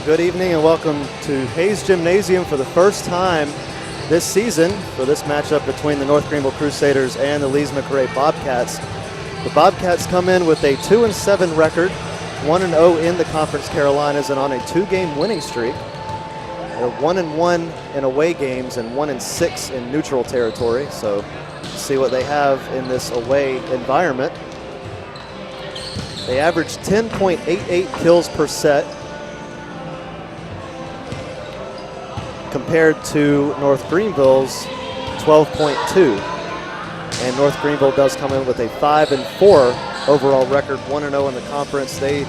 good evening and welcome to Hayes Gymnasium for the first time this season for this matchup between the North Greenville Crusaders and the Lees-McRae Bobcats. The Bobcats come in with a 2-7 record, 1-0 in the Conference Carolinas and on a 2-game winning streak. They're 1-1 in away games and 1-6 in neutral territory, so see what they have in this away environment. They average 10.88 kills per set compared to North Greenville's 12.2. And North Greenville does come in with a 5-4 overall record, 1-0 in the conference. They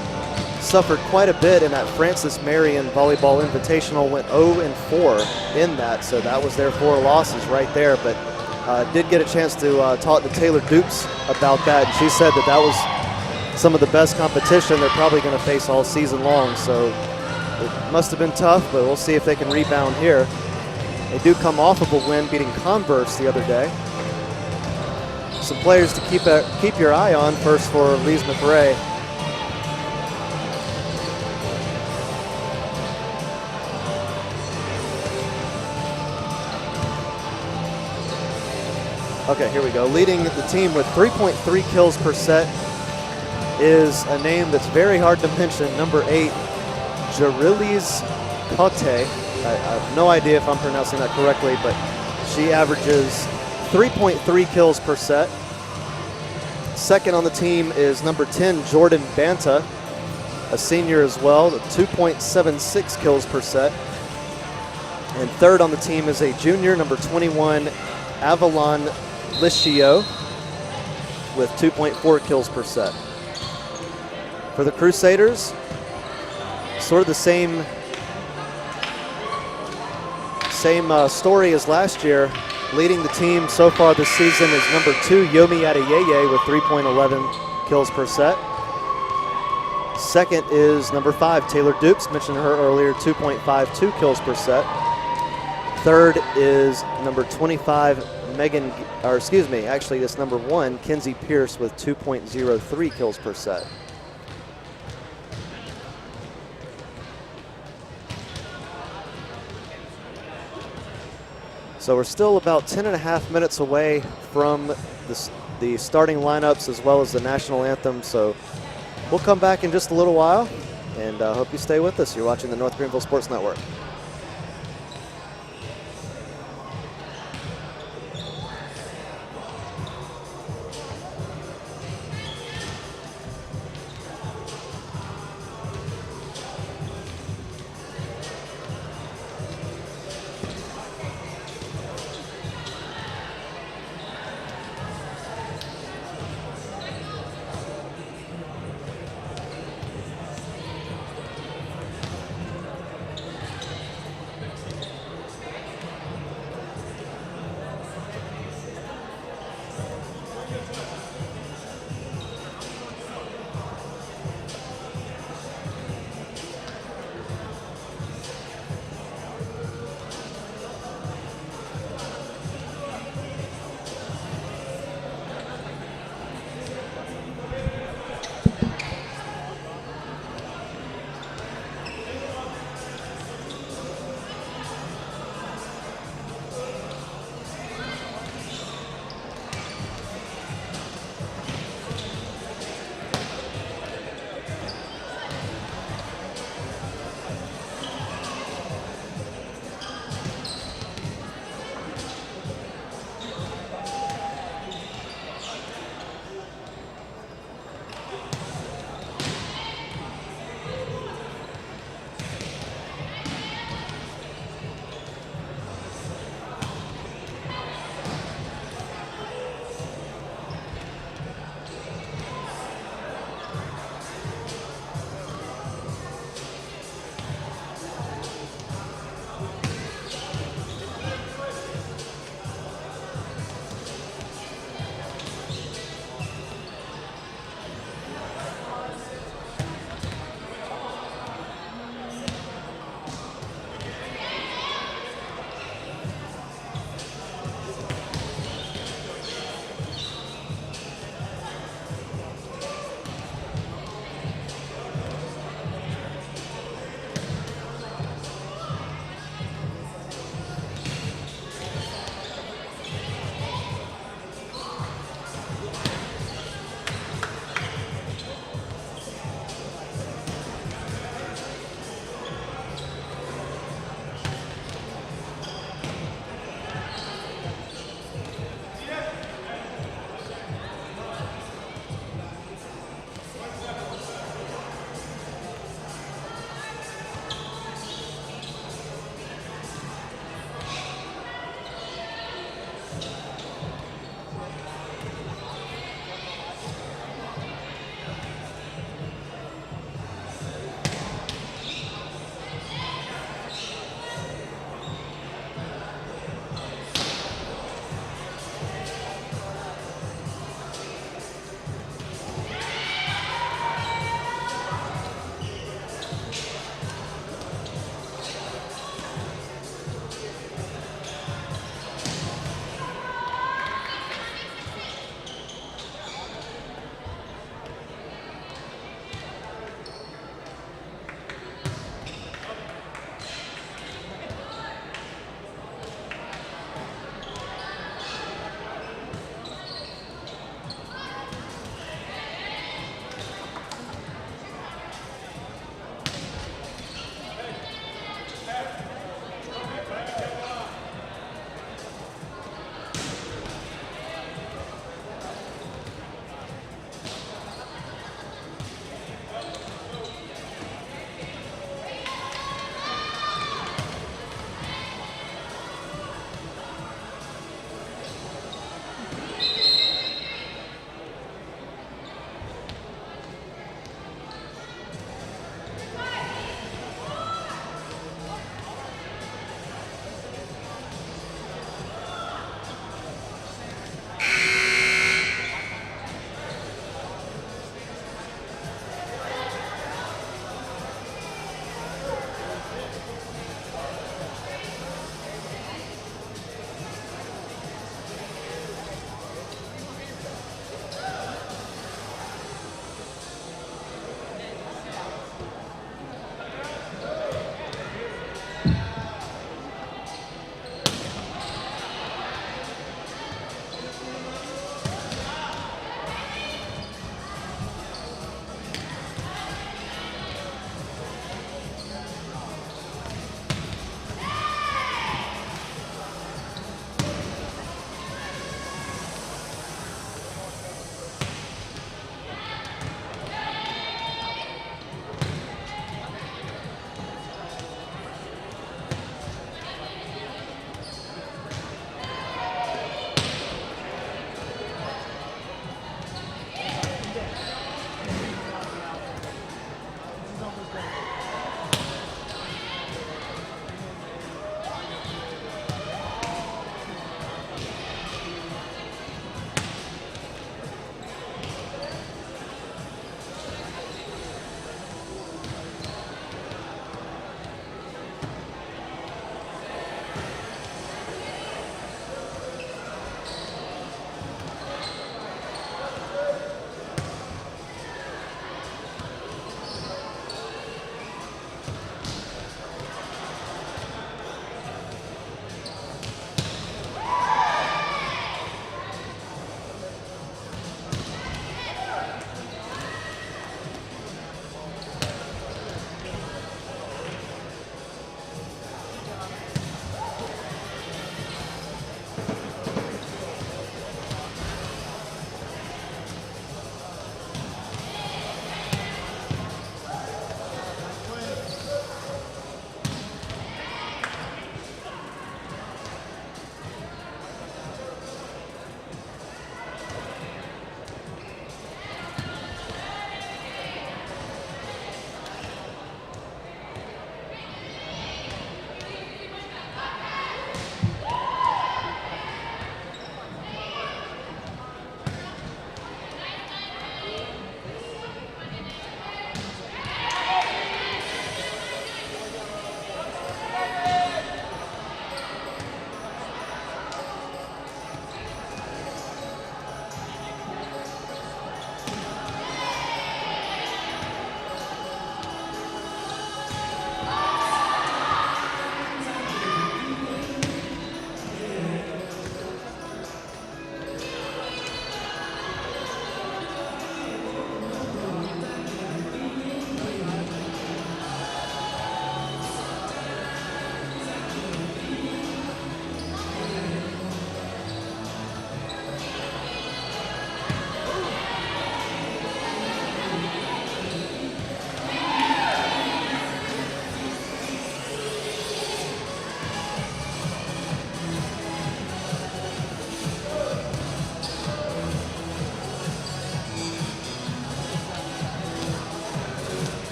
suffered quite a bit in that Francis Marion Volleyball Invitational, went 0-4 in that, so that was their 4 losses right there. But did get a chance to talk to Taylor Dukes about that, and she said that that was some of the best competition they're probably going to face all season long. So it must have been tough, but we'll see if they can rebound here. They do come off of a win beating Converse the other day. Some players to keep your eye on. First for Lees-McRae. Okay, here we go. Leading the team with 3.3 kills per set is a name that's very hard to mention, number 8, Jarilis Cote. I have no idea if I'm pronouncing that correctly, but she averages 3.3 kills per set. Second on the team is number 10, Jordan Banta, a senior as well, 2.76 kills per set. And third on the team is a junior, number 21, Avalon Licio, with 2.4 kills per set. For the Crusaders, sort of the same story as last year. Leading the team so far this season is number 2, Yomi Adeyeye, with 3.11 kills per set. Second is number 5, Taylor Dukes, mentioned her earlier, 2.52 kills per set. Third is number 25, it's number 1, Kenzie Pierce, with 2.03 kills per set. So we're still about 10.5 minutes away from the starting lineups as well as the national anthem. So we'll come back in just a little while, and hope you stay with us. You're watching the North Greenville Sports Network.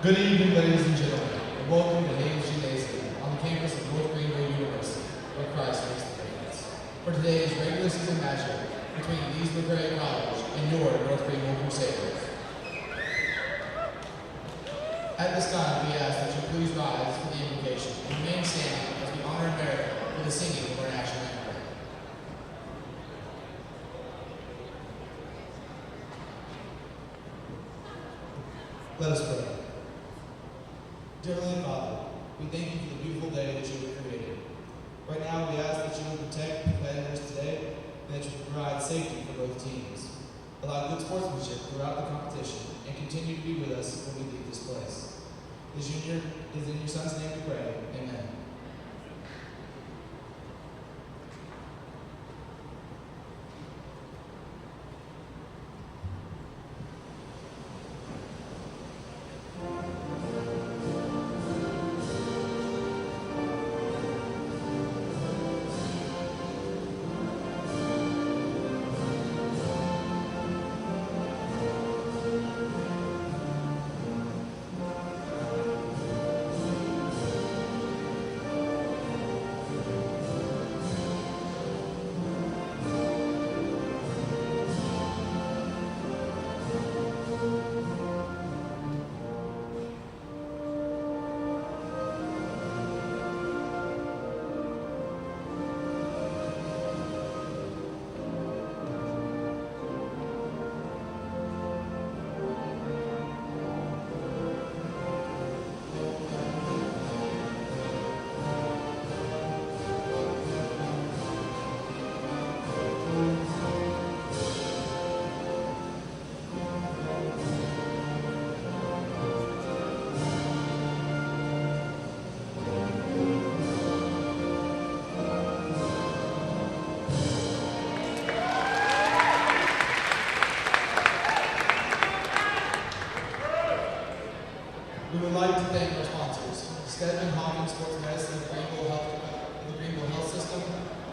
Good evening, ladies and gentlemen, and welcome to Hayes Gymnasium on the campus of North Greenville University, where Christ makes the difference. For today's regular season matchup between Lees-McRae College and your North Greenville Crusaders. At this time, we ask that you please rise for the invocation and remain standing as we honor America with the singing of our national anthem. Let us pray. Dear Heavenly Father, we thank you for the beautiful day that you have created. Right now, we ask that you would protect the competitors today and that you would provide safety for both teams. Allow good sportsmanship throughout the competition and continue to be with us when we leave this place. It is in your Son's name we pray. Amen. We would like to thank our sponsors, Stedman Hawkins Sports Medicine, the Greenville Health System,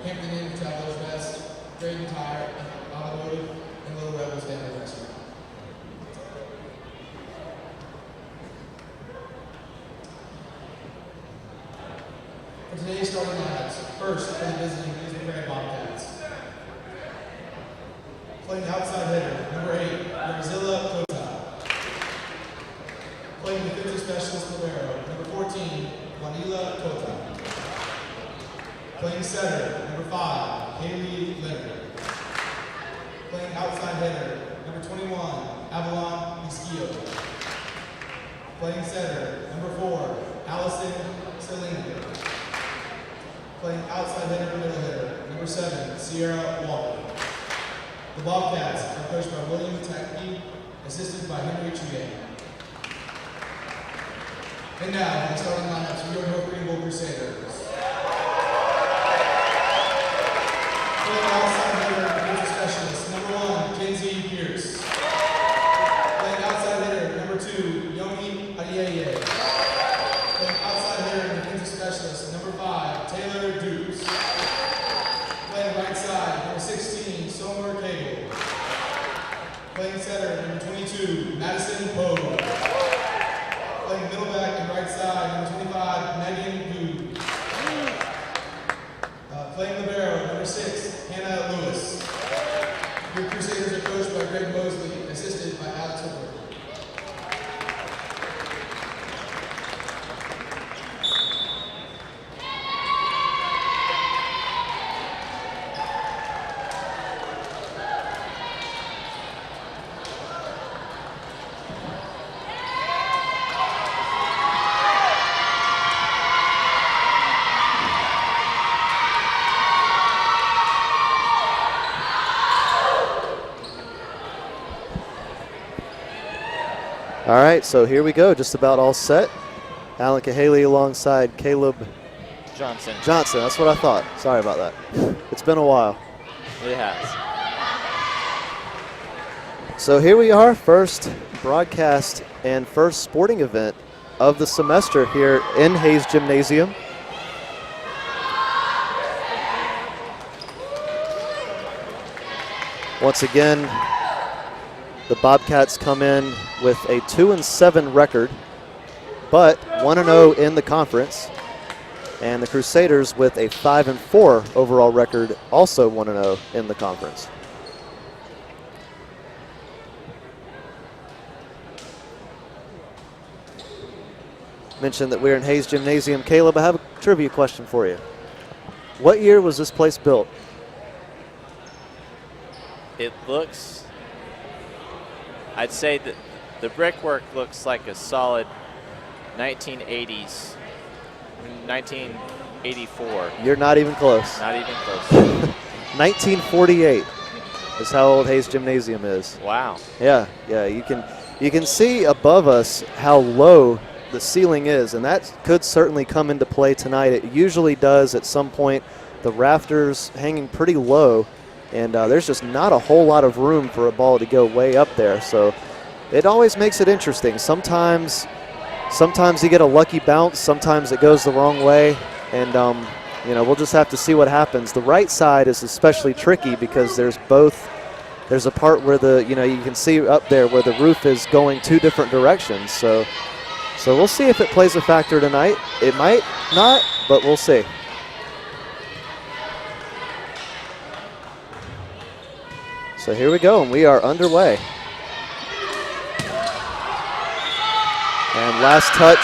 Hampton Inn Travelers Best, Drayton Tire, Automotive, and Little Rebels Family Restaurant. For today's starting lineups, first for the visiting Lees-McRae Bobcats. Playing outside hitter, number 8, Yarzilla Kota. Playing defensive specialist libero, number 14, Juanila Kota. Playing setter, number 5, Haley Leonard. Playing outside hitter, number 21, Avalon Miskio. Playing setter, number 4, Allison Selena. Playing outside hitter, middle hitter, number 7, Sierra Walker. The Bobcats are coached by William Tackey, assisted by Henry Chugan. And now, the starting lineups for your North Greenville Crusaders. Playing outside hitter, defensive specialist, number 1, Kenzie Pierce. Playing outside hitter, number 2, Yomi Adieye. Playing outside hitter, defensive specialist, number 5, Taylor Dukes. Playing right side, number 16, Somer Cagle. Playing center, number 22, Madison Poe. Playing middle back and right side, number 25, Megan Good. Playing libero, number 6, Hannah Lewis. Your Crusaders are coached by Greg Mosley, assisted by Alex Hooper. All right, so here we go, just about all set. Alan Cahaley alongside Caleb Johnson. That's what I thought. Sorry about that. It's been a while. It has. So here we are, first broadcast and first sporting event of the semester here in Hayes Gymnasium. Once again, the Bobcats come in with a 2-7 record but 1-0 in the conference. And the Crusaders with a 5-4 overall record, also 1-0 in the conference. Mentioned that we're in Hayes Gymnasium. Caleb, I have a trivia question for you. What year was this place built? It looks, I'd say that the brickwork looks like a solid 1980s, 1984. You're not even close. Not even close. 1948 is how old Hayes Gymnasium is. Wow. Yeah, you can see above us how low the ceiling is, and that could certainly come into play tonight. It usually does at some point. The rafters hanging pretty low, and there's just not a whole lot of room for a ball to go way up there. So it always makes it interesting. Sometimes you get a lucky bounce, sometimes it goes the wrong way, and we'll just have to see what happens. The right side is especially tricky because there's a part where you can see up there where the roof is going two different directions. So we'll see if it plays a factor tonight. It might not, but we'll see. So here we go, and we are underway. And last touched,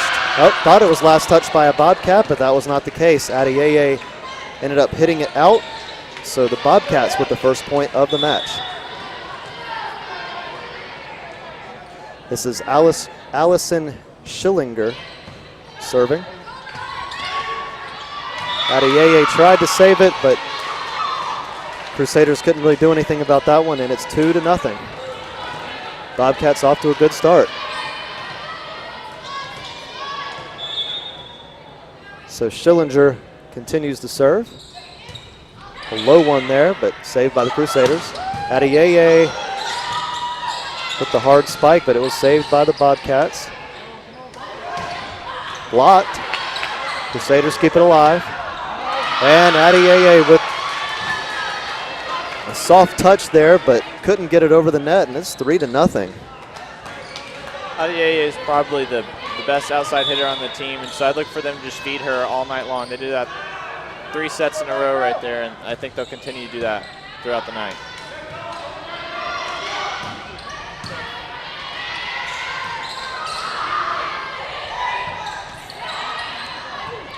thought it was last touched by a Bobcat, but that was not the case. Adeyeye ended up hitting it out. So the Bobcats with the first point of the match. This is Allison Schillinger serving. Adeyeye tried to save it, but Crusaders couldn't really do anything about that one, and it's 2-0. Bobcats off to a good start. So Schillinger continues to serve. A low one there, but saved by the Crusaders. Adeyeye with the hard spike, but it was saved by the Bobcats. Blocked. Crusaders keep it alive. And Adeyeye with a soft touch there, but couldn't get it over the net, and it's 3-0. Adeyeye is probably the best outside hitter on the team, and so I'd look for them to just feed her all night long. They do that 3 sets in a row right there, and I think they'll continue to do that throughout the night.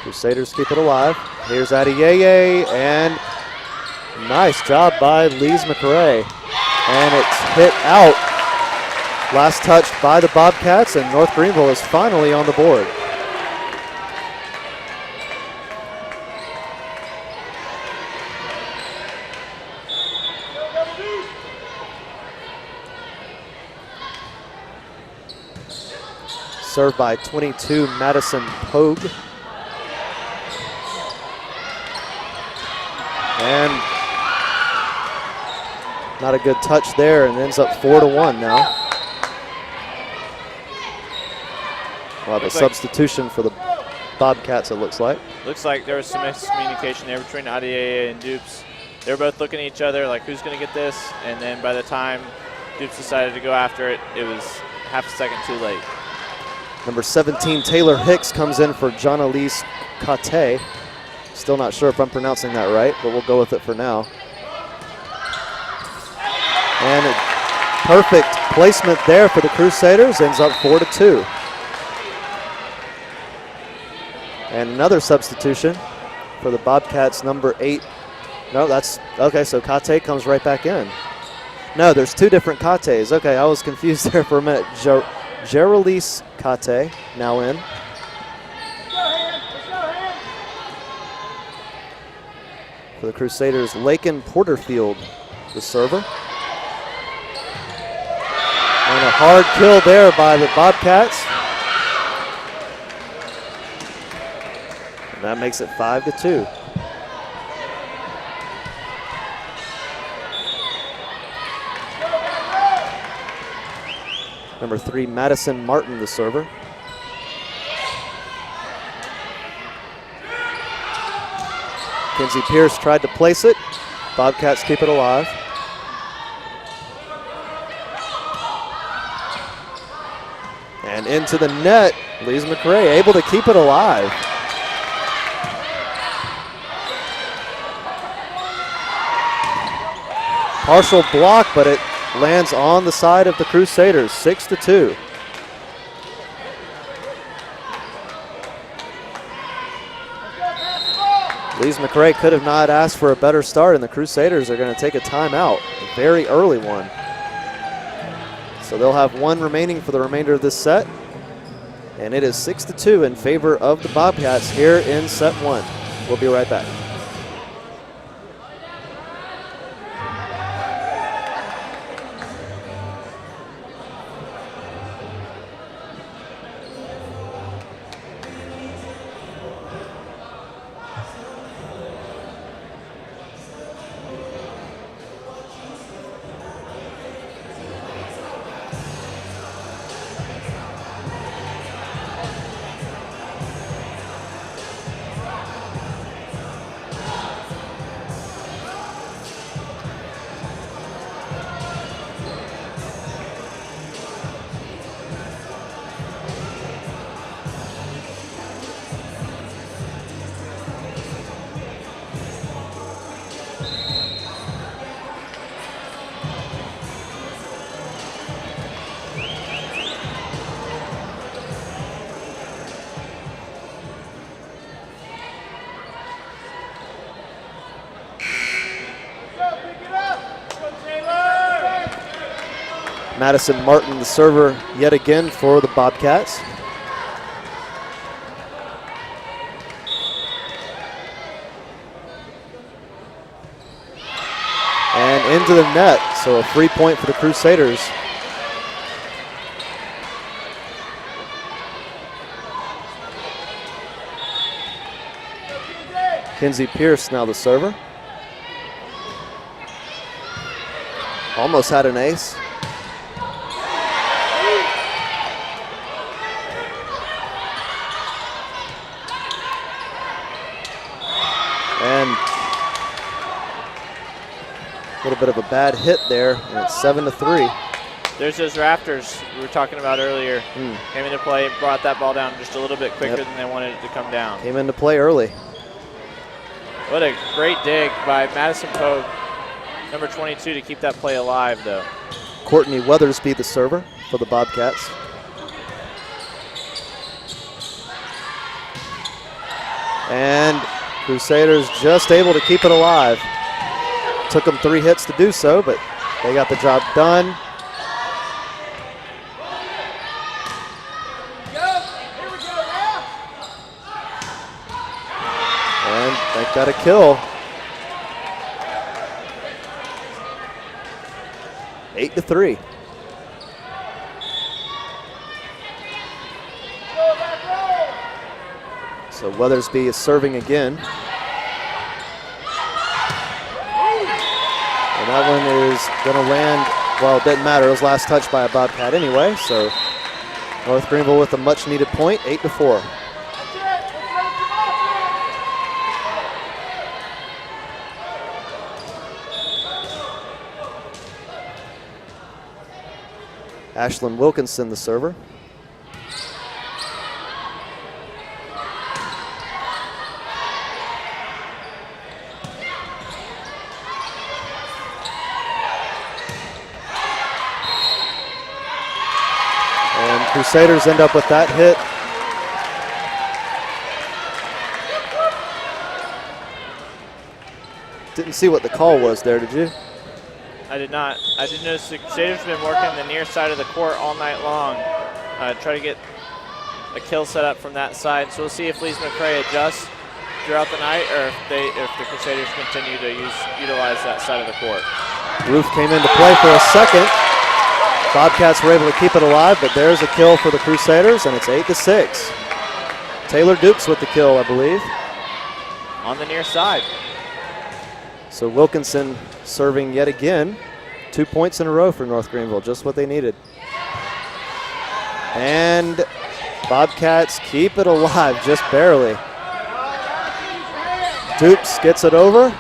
Crusaders keep it alive. Here's Adeyeye, and nice job by Lees-McRae. And it's hit out. Last touched by the Bobcats, and North Greenville is finally on the board. Served by 22 Madison Pogue. And not a good touch there, and ends up 4-1 now. Well, the substitution for the Bobcats, it looks like. Looks like there was some miscommunication there between Adeyeye and Dupes. They were both looking at each other like, who's going to get this? And then by the time Dupes decided to go after it, it was half a second too late. Number 17, Taylor Hicks, comes in for Jonalise Kate. Still not sure if I'm pronouncing that right, but we'll go with it for now. And a perfect placement there for the Crusaders, ends up 4-2. And another substitution for the Bobcats, number 8. No, that's, okay, so Kate comes right back in. No, there's two different Kates. Okay, I was confused there for a minute. Geraldise Kate now in. For the Crusaders, Laken Porterfield, the server. And a hard kill there by the Bobcats. And that makes it 5-2. Number 3, Madison Martin, the server. Kenzie Pierce tried to place it. Bobcats keep it alive. And into the net. Lees-McRae able to keep it alive. Partial block, but it lands on the side of the Crusaders, 6-2. Lees-McRae could have not asked for a better start, and the Crusaders are going to take a timeout, a very early one. So they'll have one remaining for the remainder of this set, and it is 6-2 in favor of the Bobcats here in set one. We'll be right back. Madison Martin, the server, yet again for the Bobcats. And into the net, so a free point for the Crusaders. Kinsey Pierce now the server. Almost had an ace. And a little bit of a bad hit there, and it's 7-3. There's those rafters we were talking about earlier. Came into play, brought that ball down just a little bit quicker than they wanted it to come down. Came into play early. What a great dig by Madison Pogue, number 22, to keep that play alive, though. Courtney Weathersby, the server for the Bobcats. And Crusaders just able to keep it alive. Took them 3 hits to do so, but they got the job done. And they got a kill. 8-3. So Weathersby is serving again. And that one is going to land, well, it didn't matter. It was last touched by a Bobcat anyway. So North Greenville with a much needed point, 8-4. Ashlyn Wilkinson, the server. And Crusaders end up with that hit. Didn't see what the call was there, did you? I did not. I did notice the Crusaders have been working the near side of the court all night long, try to get a kill set up from that side. So we'll see if Lees-McRae adjusts throughout the night, or if the Crusaders continue to utilize that side of the court. Roof came into play for a second. Bobcats were able to keep it alive, but there's a kill for the Crusaders, and it's 8-6. Taylor Dukes with the kill, I believe. On the near side. So Wilkinson serving yet again. 2 points in a row for North Greenville, just what they needed. And Bobcats keep it alive, just barely. Dukes gets it over,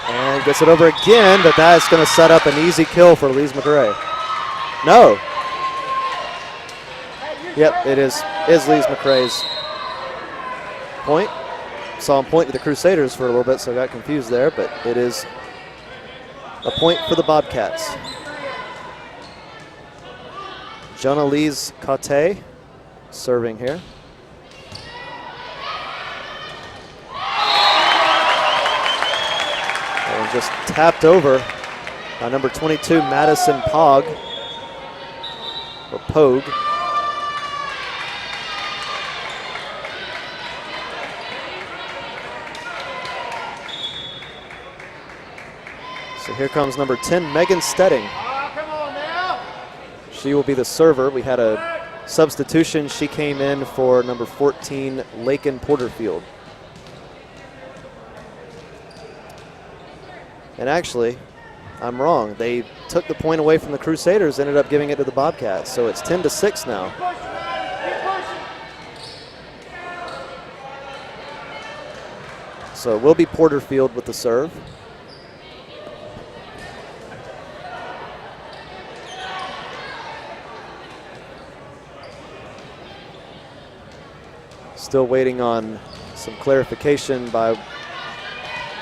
and gets it over again, but that's going to set up an easy kill for Lees-McRae. No. Yep, it is Lees-McRae's point. Saw him point to the Crusaders for a little bit, so I got confused there, but it is a point for the Bobcats. Jonah Lees-McRae serving here. And just tapped over by number 22, Madison Pog, or Pogue. So here comes number 10, Megan Stedding. Come on now. She will be the server. We had a substitution. She came in for number 14, Lakin Porterfield. And actually, I'm wrong. They took the point away from the Crusaders, ended up giving it to the Bobcats. So it's 10-6 now. So it will be Porterfield with the serve. Still waiting on some clarification by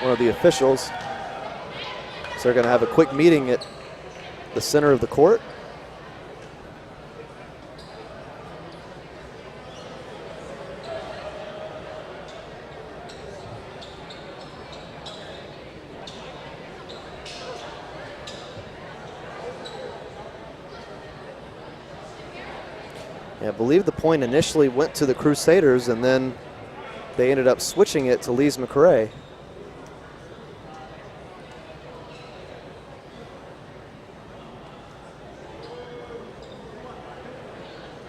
one of the officials. So they're going to have a quick meeting at the center of the court. I believe the point initially went to the Crusaders, and then they ended up switching it to Lees-McRae.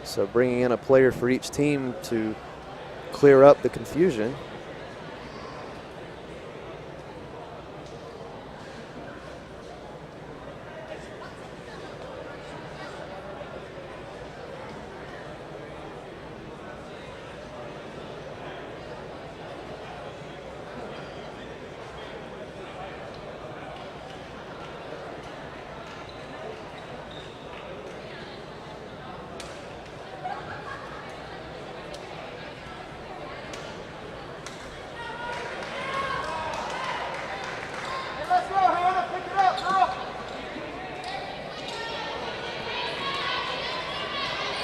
So bringing in a player for each team to clear up the confusion.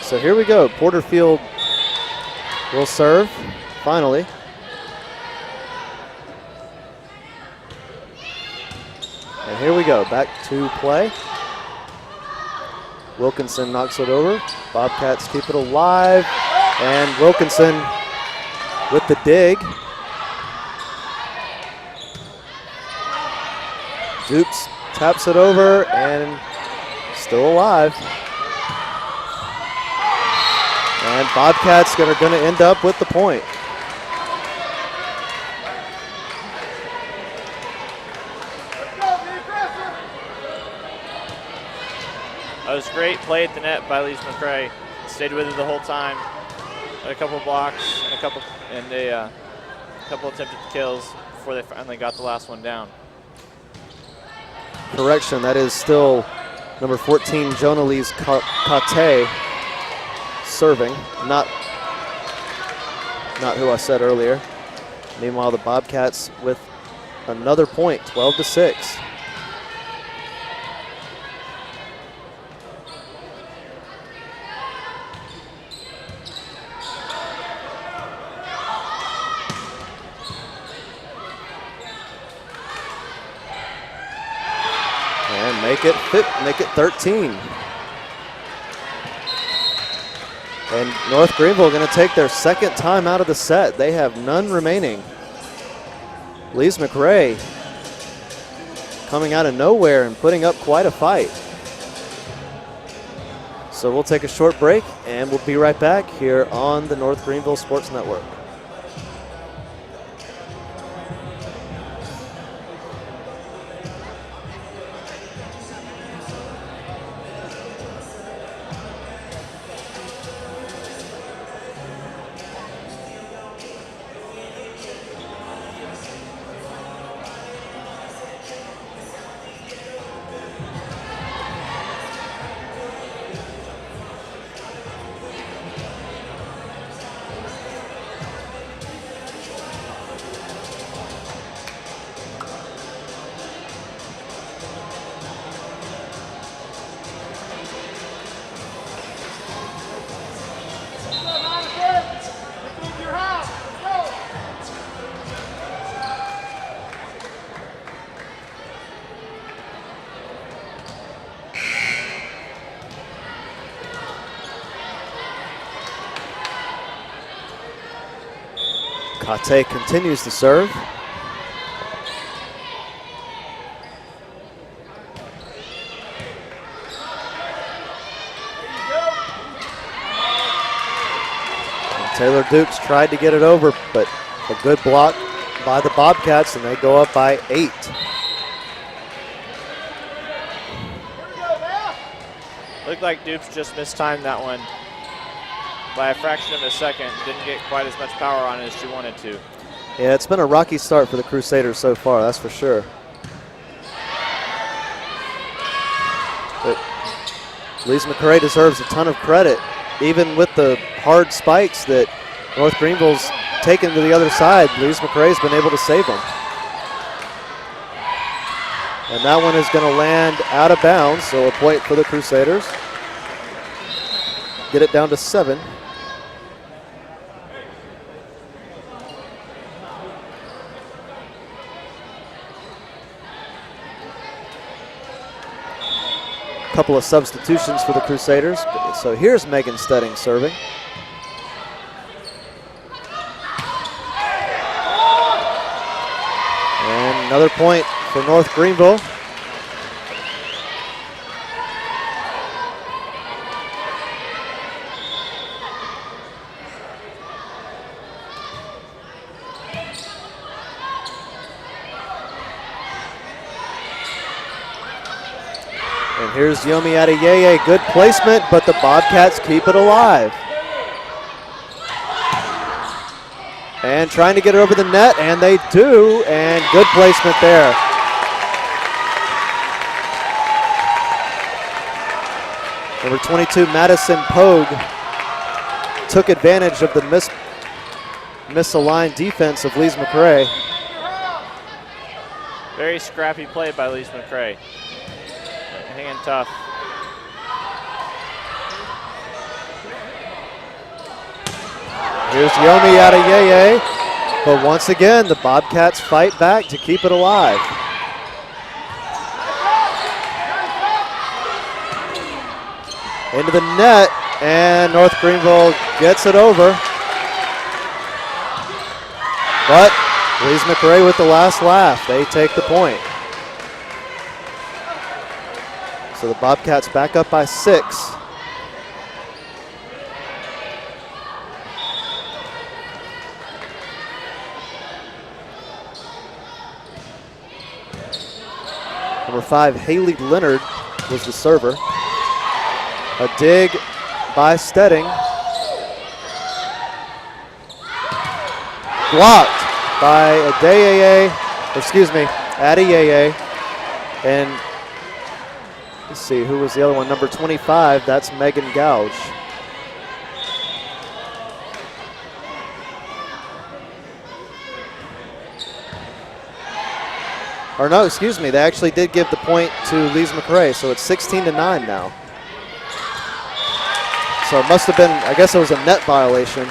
So here we go. Porterfield will serve, finally. And here we go, back to play. Wilkinson knocks it over. Bobcats keep it alive. And Wilkinson with the dig. Dukes taps it over and still alive. And Bobcats are going to end up with the point. That was great play at the net by Lees-McRae. Stayed with it the whole time. Had a couple blocks and a couple attempted kills before they finally got the last one down. Correction, that is still number 14, Jonah Lees-McRae serving, not who I said earlier. Meanwhile, the Bobcats with another point, 12-6. And make it 13. And North Greenville going to take their second time out of the set. They have none remaining. Lees-McRae coming out of nowhere and putting up quite a fight. So we'll take a short break and we'll be right back here on the North Greenville Sports Network. Cote continues to serve. And Taylor Dukes tried to get it over, but a good block by the Bobcats, and they go up by 8. Looked like Dukes just mistimed that one by a fraction of a second. Didn't get quite as much power on it as she wanted to. Yeah, it's been a rocky start for the Crusaders so far, that's for sure. But Lees-McRae deserves a ton of credit, even with the hard spikes that North Greenville's taken to the other side. Lees-McRae's been able to save them. And that one is going to land out of bounds, so a point for the Crusaders. Get it down to 7. Couple of substitutions for the Crusaders. So here's Megan Stedding serving. And another point for North Greenville. And here's Yomi Adeyeye, good placement, but the Bobcats keep it alive. And trying to get it over the net, and they do, and good placement there. Number 22, Madison Pogue, took advantage of the misaligned defense of Lees-McRae. Very scrappy play by Lees-McRae. Hanging tough. Here's Yomi Adeyeye, but once again, the Bobcats fight back to keep it alive. Into the net, and North Greenville gets it over. But Lees-McRae with the last laugh. They take the point. So the Bobcats back up by 6. Number 5, Haley Leonard was the server. A dig by Stedding. Blocked by Adeyeye. And let's see, who was the other one? Number 25, that's Megan Gouge. Or no, excuse me, they actually did give the point to Lees-McRae, so it's 16-9 now. So it must have been, I guess it was a net violation.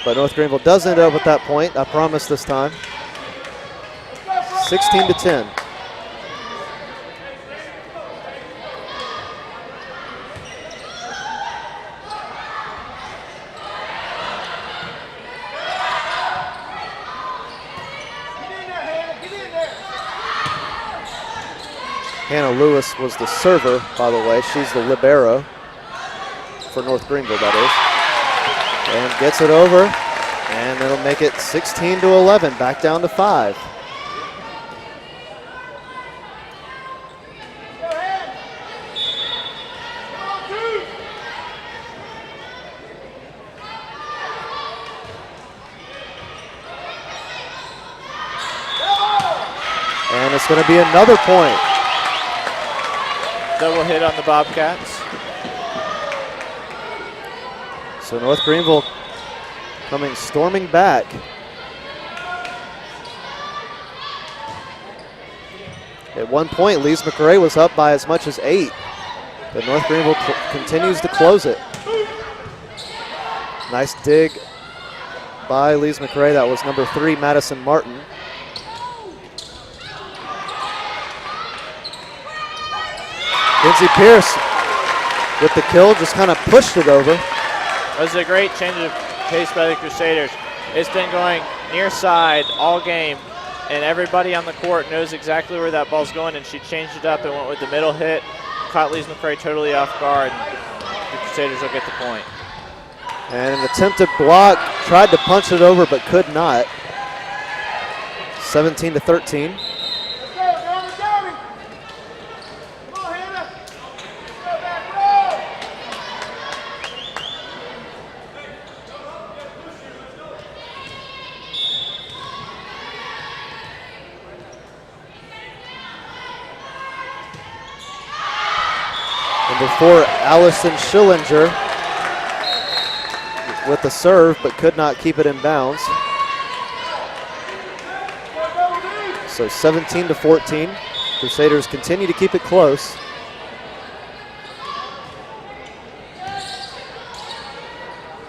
But North Greenville does end up with that point, I promise this time. 16-10. Hannah Lewis was the server, by the way. She's the libero for North Greenville, that is. And gets it over, and it'll make it 16-11, back down to 5. And it's going to be another point. Double hit on the Bobcats. So North Greenville coming storming back. At one point, Lees-McRae was up by as much as 8, but North Greenville continues to close it. Nice dig by Lees-McRae. That was number 3, Madison Martin. Lindsey Pierce with the kill, just kind of pushed it over. That was a great change of pace by the Crusaders. It's been going near side all game, and everybody on the court knows exactly where that ball's going, and she changed it up and went with the middle hit, caught Lees-McRae totally off guard. The Crusaders will get the point. And an attempted block, tried to punch it over but could not. 17-13. Number 4, Allison Schillinger with the serve, but could not keep it in bounds. So 17-14. Crusaders continue to keep it close.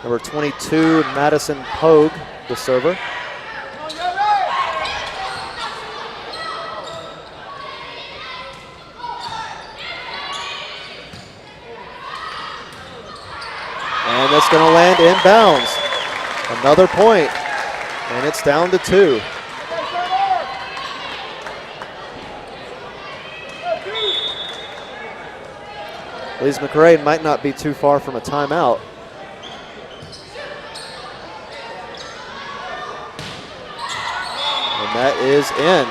Number 22, Madison Pogue, the server. And that's going to land inbounds. Another point, and it's down to 2. Lees-McRae might not be too far from a timeout. And that is in.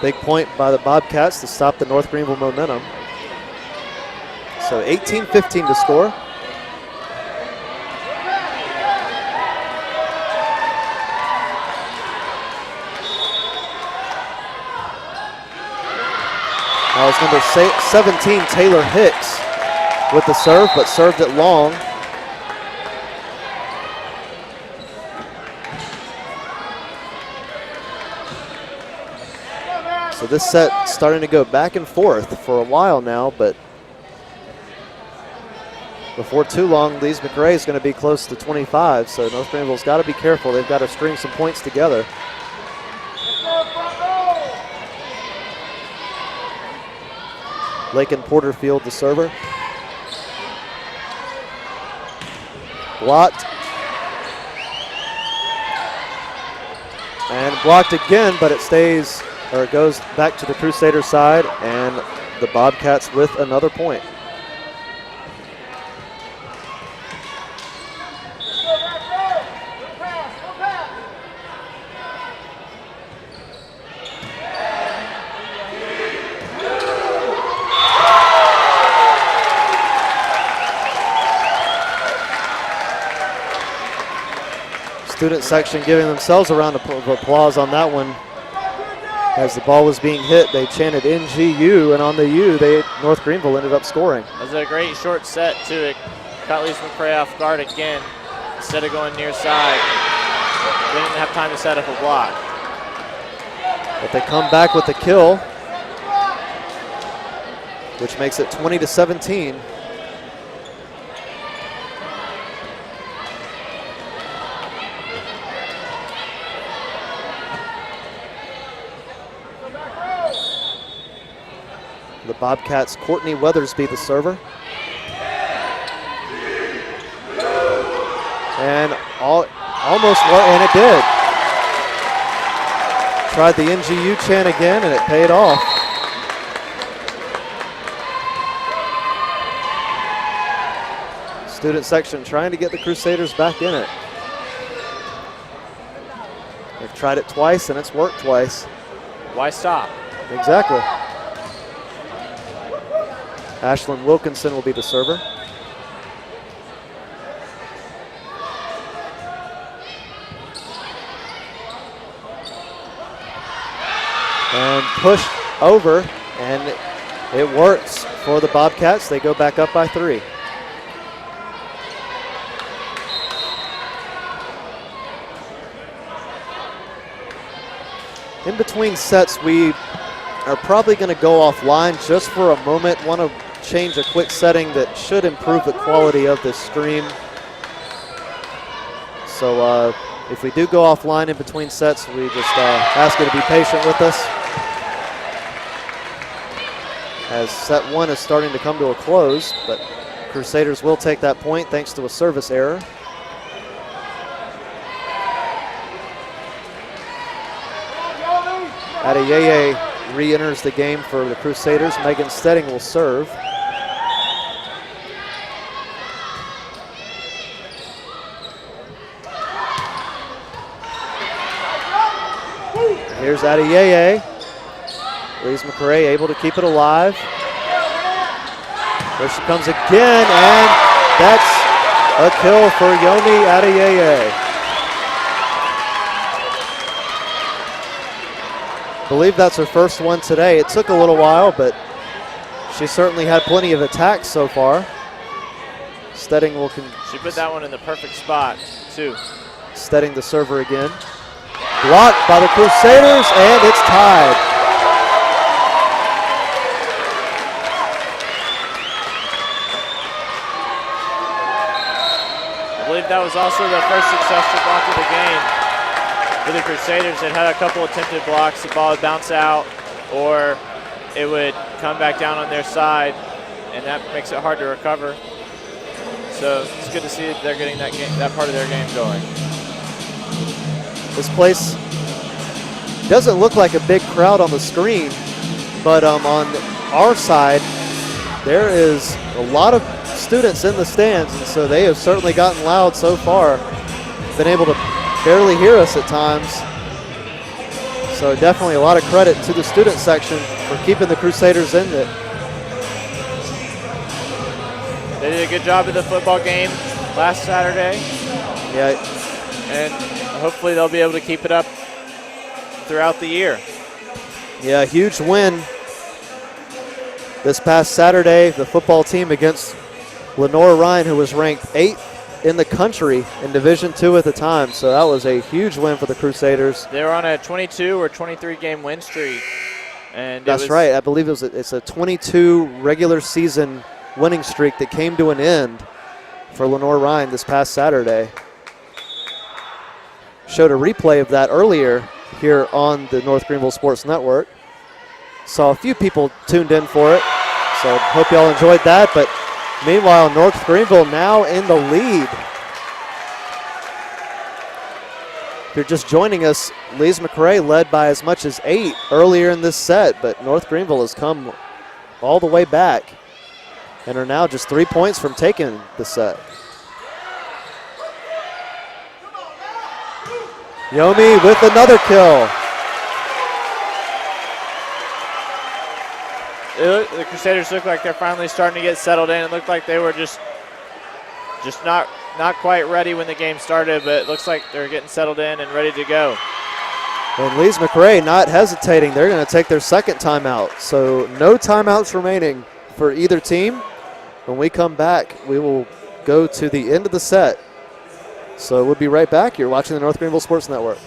Big point by the Bobcats to stop the North Greenville momentum. So 18-15 to score. That was number 17, Taylor Hicks, with the serve, but served it long. So this set starting to go back and forth for a while now, but before too long, Lees-McRae is going to be close to 25, so North Greenville's got to be careful. They've got to string some points together. Lakin Porterfield, the server. Blocked. And blocked again, but it stays, or it goes back to the Crusader side, and the Bobcats with another point. Student section giving themselves a round of applause on that one. As the ball was being hit, they chanted NGU, and on the U, North Greenville ended up scoring. That was a great short set, too. It caught Lees-McRae off guard again. Instead of going near side, they didn't have time to set up a block. But they come back with the kill, which makes it 20-17. The Bobcats, Courtney Weathersby, the server. And almost, and it did. Tried the NGU chant again, and it paid off. Student section trying to get the Crusaders back in it. They've tried it twice, and it's worked twice. Why stop? Exactly. Ashlyn Wilkinson will be the server. And pushed over, and it works for the Bobcats. They go back up by 3. In between sets, we are probably going to go offline just for a moment. Want to change a quick setting that should improve the quality of this stream. So if we do go offline in between sets, we just ask you to be patient with us. as set one is starting to come to a close, but Crusaders will take that point thanks to a service error. Adeyeye re-enters the game for the Crusaders. Megan Stedding will serve. Here's Adeyeye. Lees-McRae able to keep it alive. There she comes again, and that's a kill for Yomi Adeyeye. I believe that's her first one today. It took a little while, but she certainly had plenty of attacks so far. Stedding will She put that one in the perfect spot, too. Stedding the server again. Blocked by the Crusaders, and it's tied. I believe that was also the first successful block of the game for the Crusaders. It had a couple attempted blocks. The ball would bounce out, or it would come back down on their side, and that makes it hard to recover. So it's good to see that they're getting that part of their game going. This place doesn't look like a big crowd on the screen, but on our side, there is a lot of students in the stands, and so they have certainly gotten loud so far. Been able to barely hear us at times. So definitely a lot of credit to the student section for keeping the Crusaders in it. They did a good job of the football game last Saturday. Yeah. And hopefully they'll be able to keep it up throughout the year. Yeah, huge win this past Saturday. The football team against Lenore Ryan, who was ranked 8th in the country in Division II at the time. So that was a huge win for the Crusaders. They were on a 22 or 23 game win streak. And that's right. I believe it's a 22 regular season winning streak that came to an end for Lenore Ryan this past Saturday. Showed a replay of that earlier here on the North Greenville Sports Network. Saw a few people tuned in for it, so hope y'all enjoyed that. But meanwhile, North Greenville now in the lead. If you're just joining us, Lees-McRae led by as much as 8 earlier in this set, but North Greenville has come all the way back and are now just 3 points from taking the set. Yomi with another kill. The Crusaders look like they're finally starting to get settled in. It looked like they were just not quite ready when the game started, but it looks like they're getting settled in and ready to go. And Lees-McRae not hesitating. They're going to take their second timeout. So no timeouts remaining for either team. When we come back, we will go to the end of the set. So we'll be right back. You're watching the North Greenville Sports Network.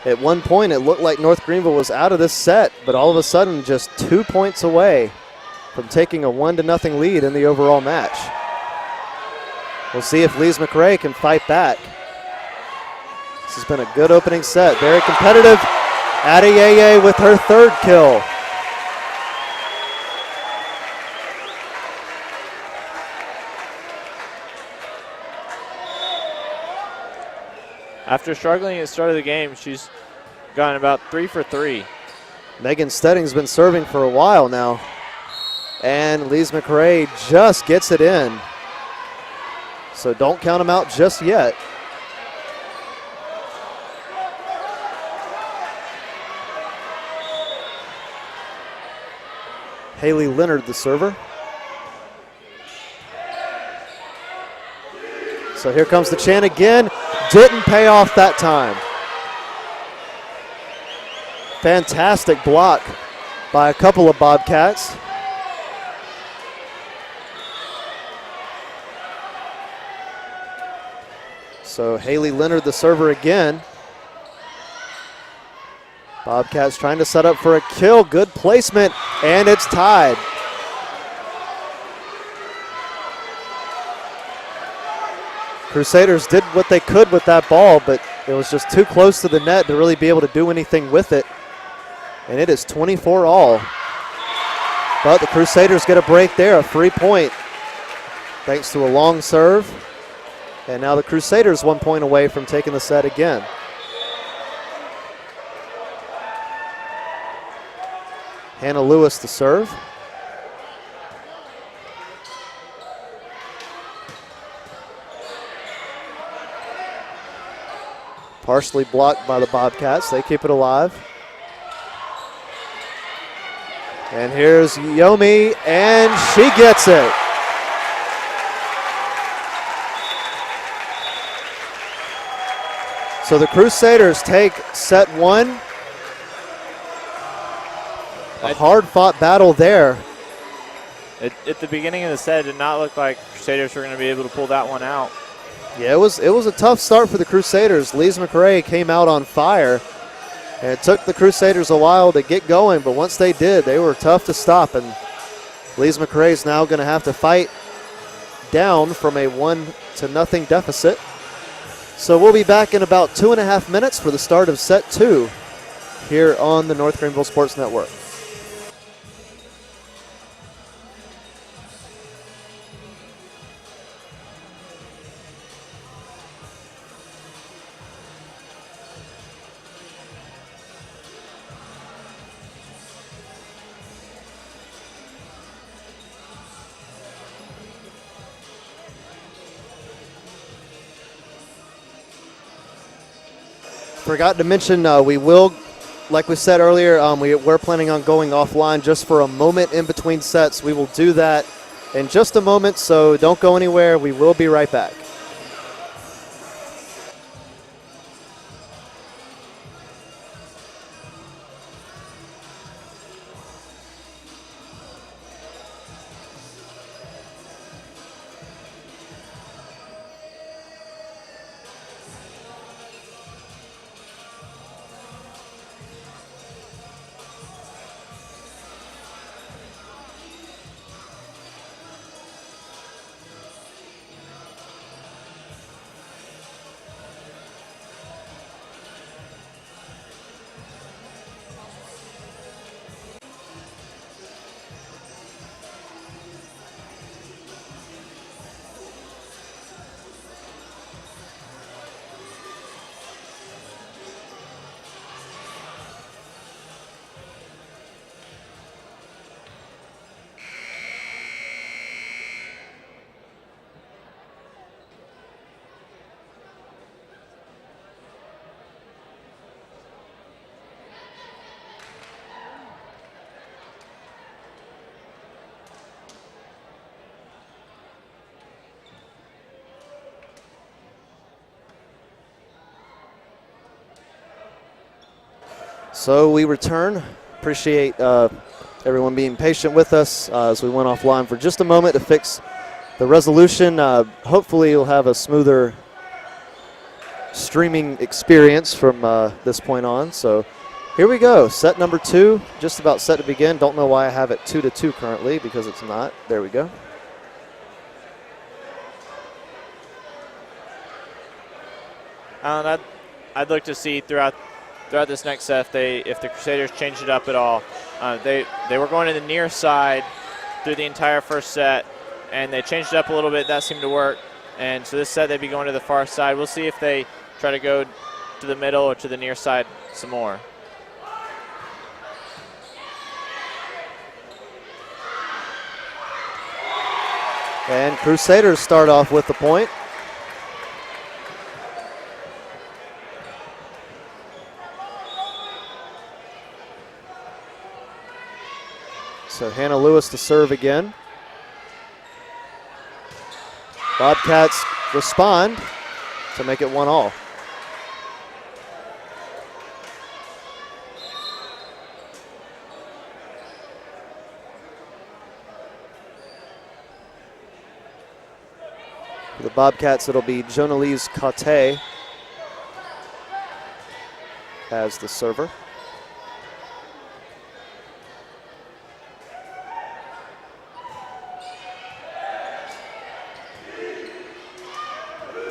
At one point, it looked like North Greenville was out of this set, but all of a sudden, just 2 points away from taking a 1-0 lead in the overall match. We'll see if Lees-McRae can fight back. This has been a good opening set, very competitive. Adeyeye with her third kill. After struggling at the start of the game, she's gone about 3 for 3 Megan Stedding's been serving for a while now. And Lees-McRae just gets it in. So don't count them out just yet. Haley Leonard, the server. So here comes the chant again. Didn't pay off that time. Fantastic block by a couple of Bobcats. So Haley Leonard, the server again. Bobcats trying to set up for a kill. Good placement, and it's tied. Crusaders did what they could with that ball, but it was just too close to the net to really be able to do anything with it. And it is 24-all. But the Crusaders get a break there, a free point, thanks to a long serve. And now the Crusaders 1 point away from taking the set again. Hannah Lewis to serve. Partially blocked by the Bobcats. They keep it alive. And here's Yomi, and she gets it. So the Crusaders take set one. A hard-fought battle there. At the beginning of the set, it did not look like Crusaders were going to be able to pull that one out. Yeah, it was a tough start for the Crusaders. Lees-McRae came out on fire. And it took the Crusaders a while to get going, but once they did, they were tough to stop. And Lees-McRae is now going to have to fight down from a 1-0 deficit. So we'll be back in about 2.5 minutes for the start of set two here on the North Greenville Sports Network. Forgot to mention, we will, like we said earlier, we're planning on going offline just for a moment in between sets. We will do that in just a moment, so don't go anywhere. We will be right back. So we return. Appreciate everyone being patient with us as we went offline for just a moment to fix the resolution. Hopefully you'll have a smoother streaming experience from this point on. So here we go. Set number two, just about set to begin. Don't know why I have it 2-2 currently, because it's not. There we go. I'd look to see throughout this next set if the Crusaders changed it up at all. They were going to the near side through the entire first set, and they changed it up a little bit. That seemed to work. And so this set they'd be going to the far side. We'll see if they try to go to the middle or to the near side some more. And Crusaders start off with the point. So Hannah Lewis to serve again. Bobcats respond to make it 1-1. For the Bobcats, it'll be Jonalise Cote as the server.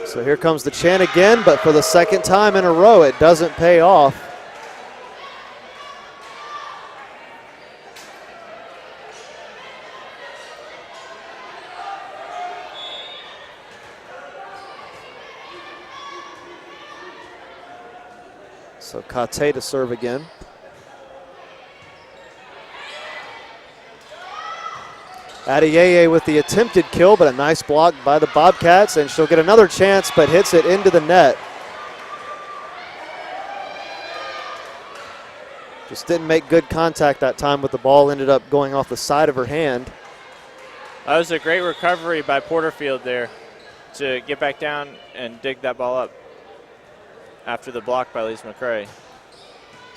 So here comes the chant again, but for the second time in a row, it doesn't pay off. So Kate to serve again. Adeyeye with the attempted kill, but a nice block by the Bobcats, and she'll get another chance, but hits it into the net. Just didn't make good contact that time with the ball, ended up going off the side of her hand. That was a great recovery by Porterfield there to get back down and dig that ball up after the block by Lees-McRae.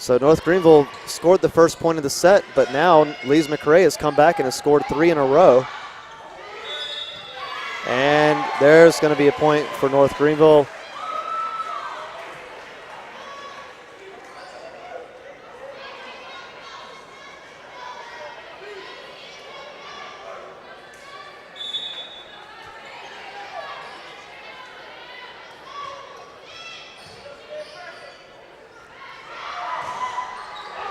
So North Greenville scored the first point of the set, but now Lees-McRae has come back and has scored 3 in a row. And there's going to be a point for North Greenville.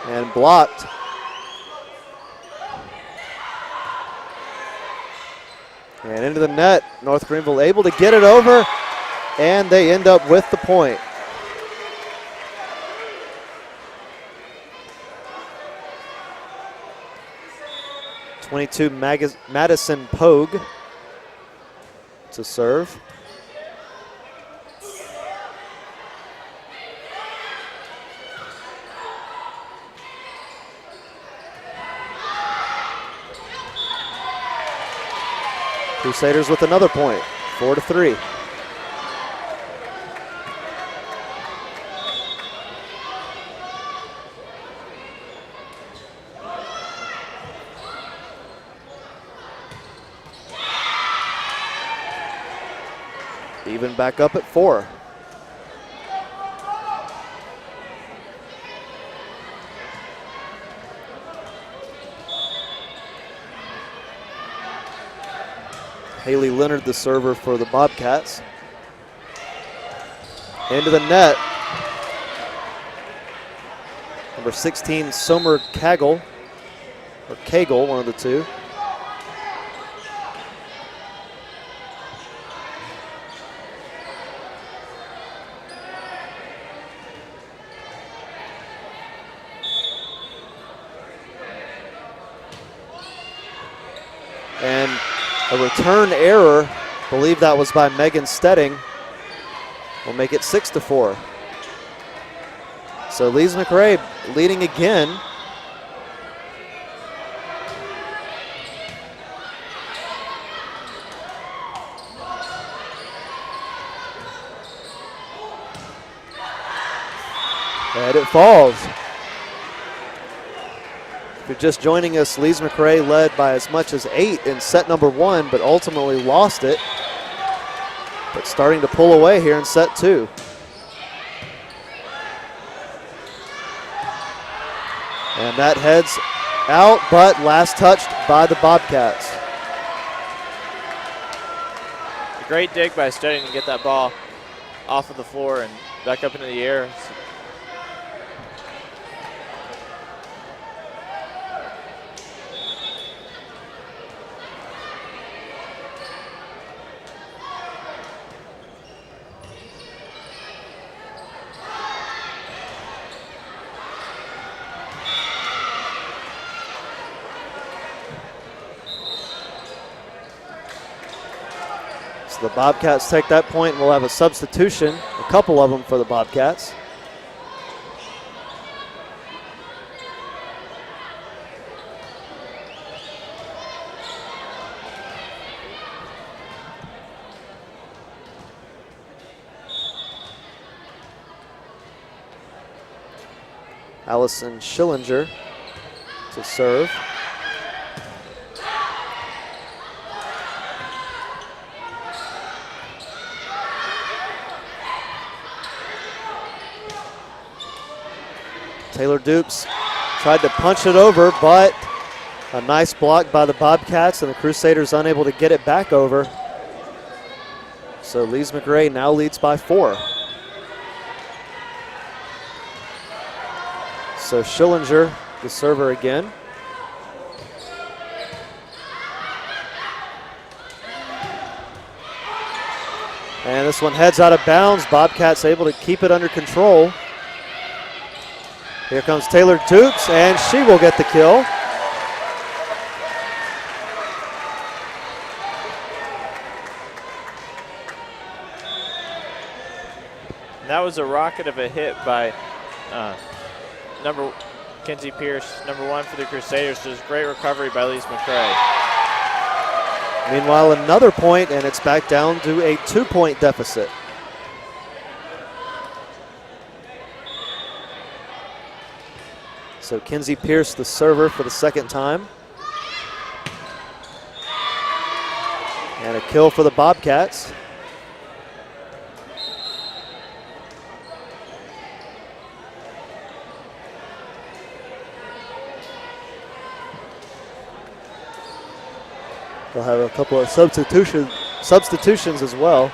And blocked. And into the net. North Greenville able to get it over, and they end up with the point. Madison Pogue to serve. Crusaders with another point, 4-3. Even back up at 4. Haley Leonard, the server for the Bobcats. Into the net. Number 16, Somer Kagel, or Kagel, one of the two. And a return error, believe that was by Megan Stedding, will make it 6-4. So Lees-McRae leading again. And it falls. If you're just joining us, Lees-McRae led by as much as 8 in set number 1, but ultimately lost it. But starting to pull away here in set 2. And that heads out, but last touched by the Bobcats. A great dig by Stedding to get that ball off of the floor and back up into the air. So the Bobcats take that point, and we'll have a substitution, a couple of them for the Bobcats. Allison Schillinger to serve. Taylor Dukes tried to punch it over, but a nice block by the Bobcats, and the Crusaders unable to get it back over. So Lees-McRae now leads by 4. So Schillinger, the server again. And this one heads out of bounds. Bobcats able to keep it under control. Here comes Taylor Dukes, and she will get the kill. That was a rocket of a hit by Kenzie Pierce, number 1 for the Crusaders. So it was great recovery by Lees-McRae. Meanwhile, another point, and it's back down to a 2-point deficit. So Kenzie Pierce, the server for the second time. And a kill for the Bobcats. They'll have a couple of substitutions as well.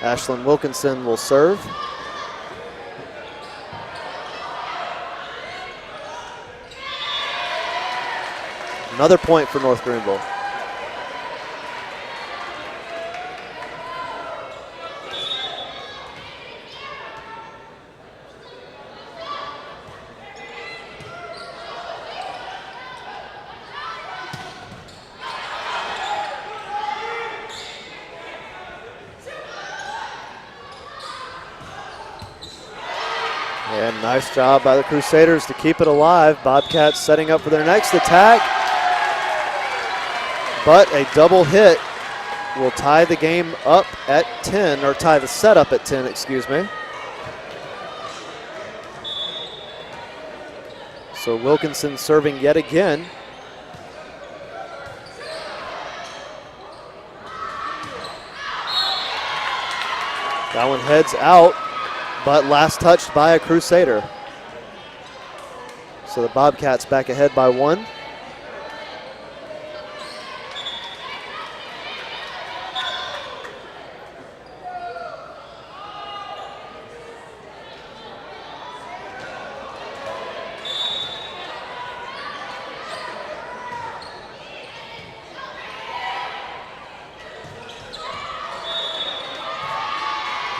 Ashlyn Wilkinson will serve. Another point for North Greenville. And nice job by the Crusaders to keep it alive. Bobcats setting up for their next attack. But a double hit will tie the game up at 10, or tie the set up at 10, excuse me. So Wilkinson serving yet again. That one heads out, but last touched by a Crusader. So the Bobcats back ahead by 1.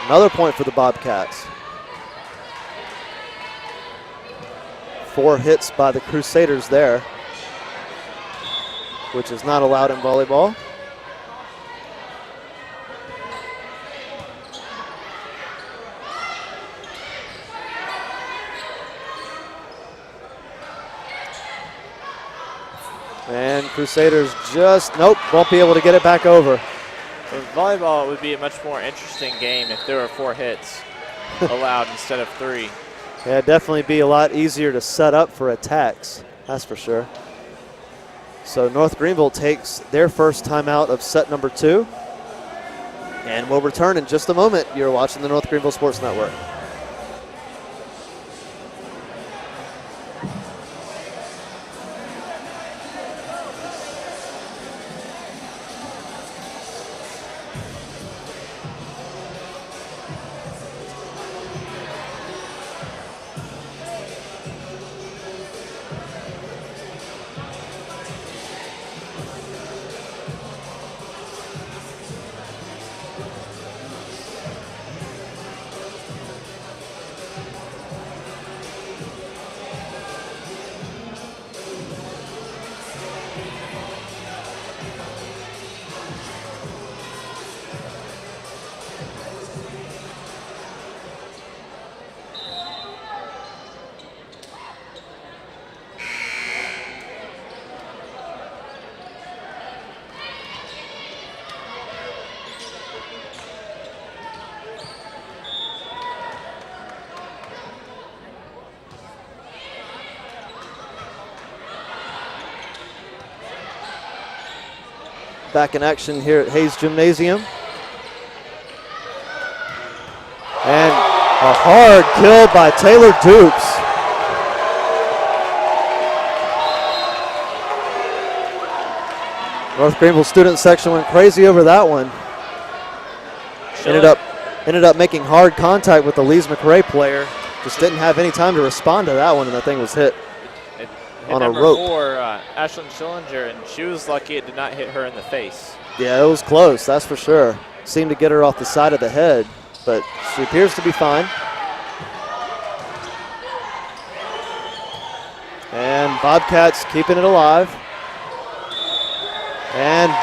Another point for the Bobcats. 4 hits by the Crusaders there, which is not allowed in volleyball. And Crusaders just, nope, won't be able to get it back over. In volleyball, it would be a much more interesting game if there were 4 hits allowed instead of 3. Yeah, it'd definitely be a lot easier to set up for attacks, that's for sure. So North Greenville takes their first timeout of set number 2. And we'll return in just a moment. You're watching the North Greenville Sports Network. back in action here at Hayes Gymnasium. And a hard kill by Taylor Dukes. North Greenville student section went crazy over that one. Ended up making hard contact with the Lees-McRae player. Just didn't have any time to respond to that one, and the thing was hit on a rope. Number 4, Ashlyn Schillinger, and she was lucky it did not hit her in the face. Yeah, it was close, that's for sure. Seemed to get her off the side of the head, but she appears to be fine. And Bobcats keeping it alive.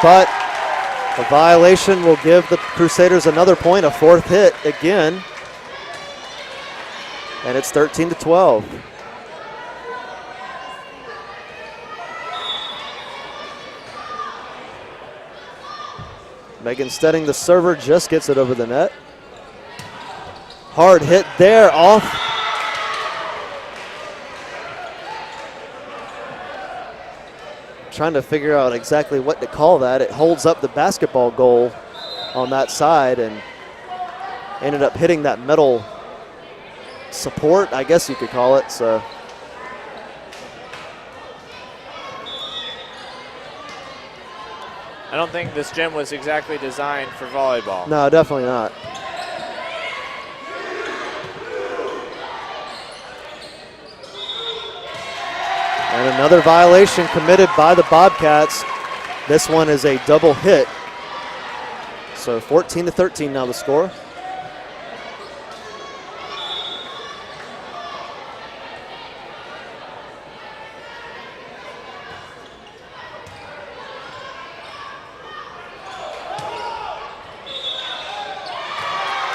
But a violation will give the Crusaders another point, a 4th hit again. And it's 13-12. Megan Stedding, the server, just gets it over the net. Hard hit there, off. Trying to figure out exactly what to call that. It holds up the basketball goal on that side and ended up hitting that metal support, I guess you could call it. So I don't think this gym was exactly designed for volleyball. No, definitely not. And another violation committed by the Bobcats. This one is a double hit. So 14-13 now the score.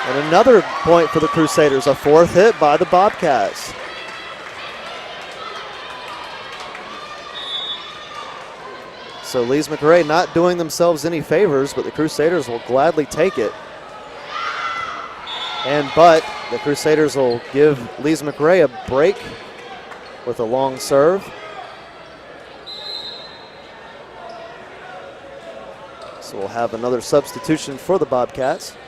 And another point for the Crusaders, a 4th hit by the Bobcats. So Lees-McRae not doing themselves any favors, but the Crusaders will gladly take it. But the Crusaders will give Lees-McRae a break with a long serve. So we'll have another substitution for the Bobcats.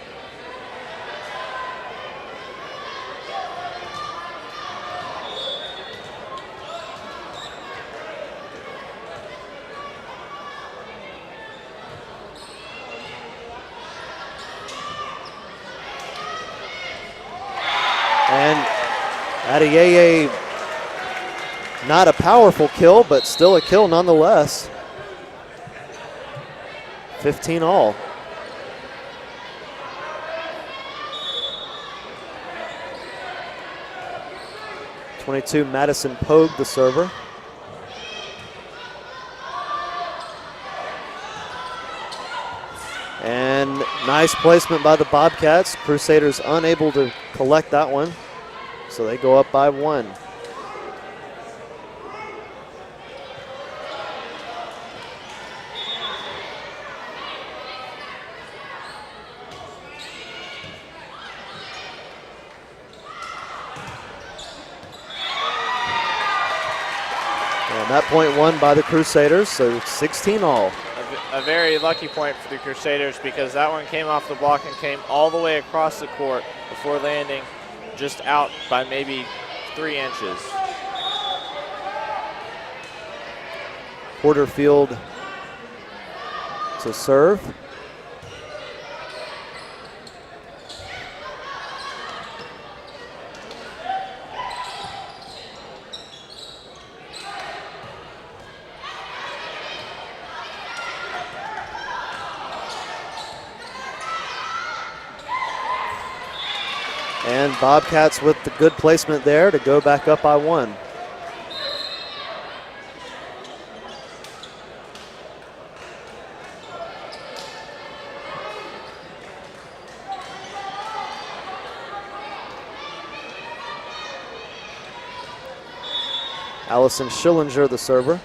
Adeyeye, not a powerful kill, but still a kill nonetheless. 15 all. (22) Madison Pogue, the server. And nice placement by the Bobcats. Crusaders unable to collect that one. So they go up by 1. And that point won by the Crusaders, so 16 all. A very lucky point for the Crusaders because that one came off the block and came all the way across the court before landing just out by maybe 3 inches. Porterfield to serve. And Bobcats with the good placement there to go back up by 1. Allison Schillinger, the server.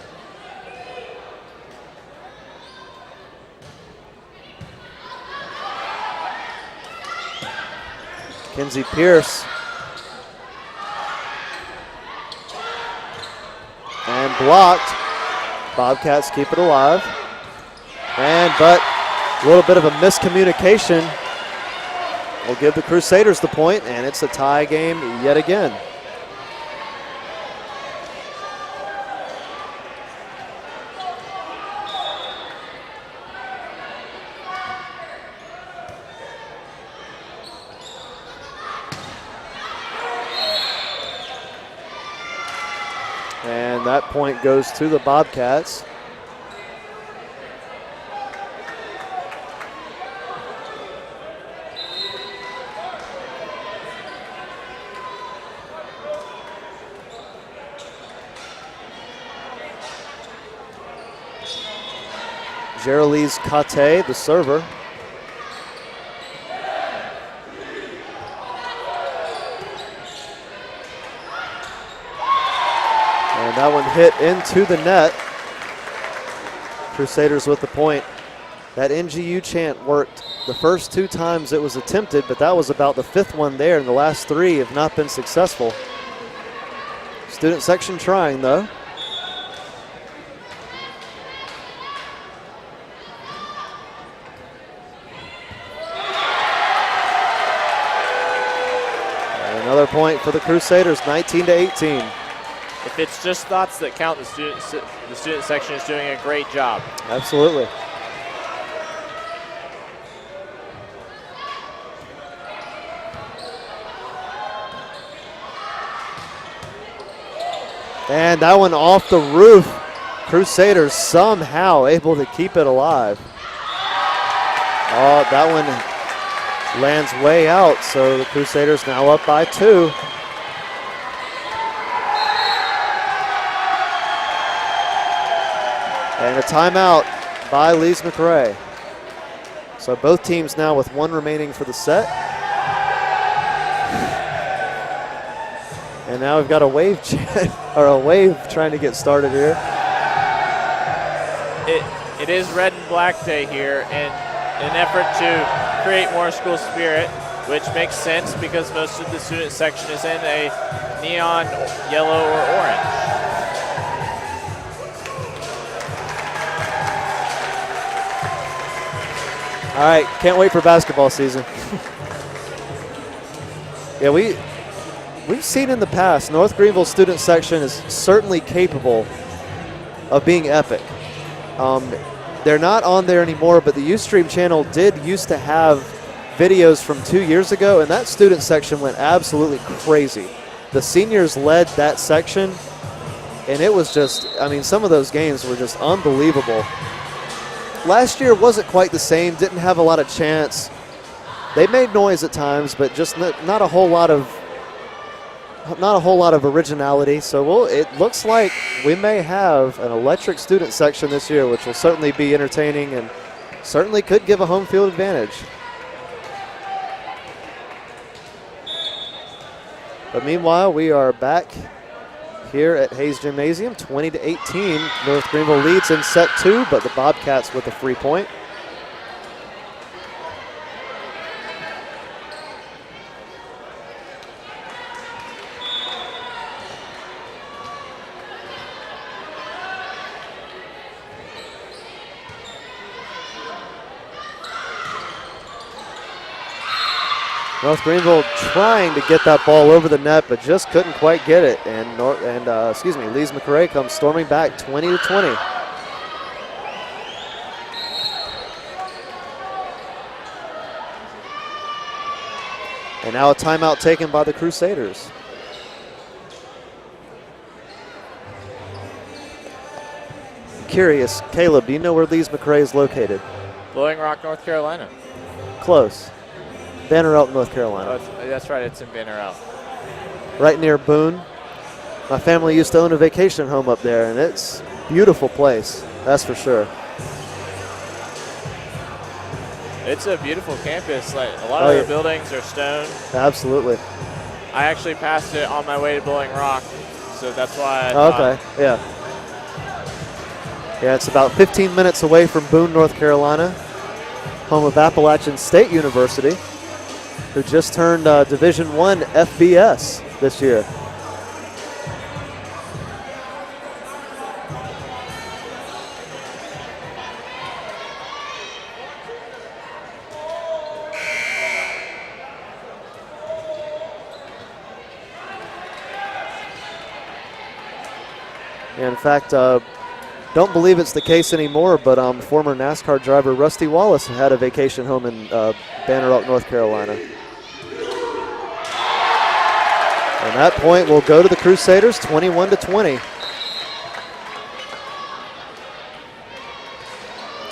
Kenzie Pierce. And blocked. Bobcats keep it alive. But a little bit of a miscommunication will give the Crusaders the point, and it's a tie game yet again. And that point goes to the Bobcats. Lees-McRae, the server. And that one hit into the net. Crusaders with the point. That NGU chant worked the first 2 times it was attempted, but that was about the 5th one there, and the last 3 have not been successful. Student section trying, though. Another point for the Crusaders, 19-18. If it's just thoughts that count, the student section is doing a great job. Absolutely. And that one off the roof. Crusaders somehow able to keep it alive. Oh, that one lands way out, so the Crusaders now up by 2. And a timeout by Lees-McRae. So both teams now with 1 remaining for the set. And now we've got a wave or a wave trying to get started here. It is red and black day here, and in an effort to create more school spirit, which makes sense because most of the student section is in a neon yellow or orange. All right, can't wait for basketball season. Yeah, we've seen in the past, North Greenville student section is certainly capable of being epic. They're not on there anymore, but the Ustream channel did used to have videos from 2 years ago, and that student section went absolutely crazy. The seniors led that section, and it was just, I mean, some of those games were just unbelievable. Last year wasn't quite the same, didn't have a lot of chance. They made noise at times, but just not a whole lot of originality. So it looks like we may have an electric student section this year, which will certainly be entertaining and certainly could give a home field advantage. But meanwhile, we are back here at Hayes Gymnasium, 20-18. North Greenville leads in set 2, but the Bobcats with a free point. North Greenville trying to get that ball over the net, but just couldn't quite get it. And Lees-McRae comes storming back, 20-20. And now a timeout taken by the Crusaders. Curious, Caleb, do you know where Lees-McRae is located? Blowing Rock, North Carolina. Close. Banner Elk, North Carolina. Oh, that's right, it's in Banner Elk. Right near Boone. My family used to own a vacation home up there, and it's a beautiful place, that's for sure. It's a beautiful campus. Like a lot of the buildings are stone. Absolutely. I actually passed it on my way to Blowing Rock, so that's why Okay, yeah. Yeah, it's about 15 minutes away from Boone, North Carolina, home of Appalachian State University, who just turned Division I FBS this year. In fact, don't believe it's the case anymore, but former NASCAR driver Rusty Wallace had a vacation home in Banner Elk, North Carolina. And that point will go to the Crusaders, 21-20.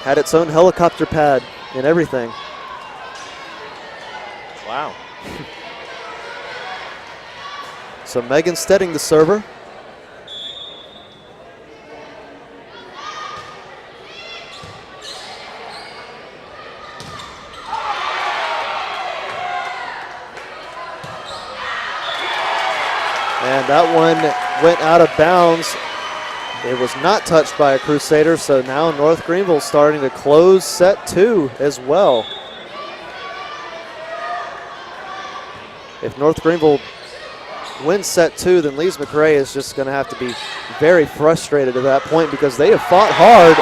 Had its own helicopter pad and everything. Wow. So Megan Stedding, the server. And that one went out of bounds. It was not touched by a Crusader, so now North Greenville starting to close set 2 as well. If North Greenville wins set 2, then Lees-McRae is just going to have to be very frustrated at that point because they have fought hard.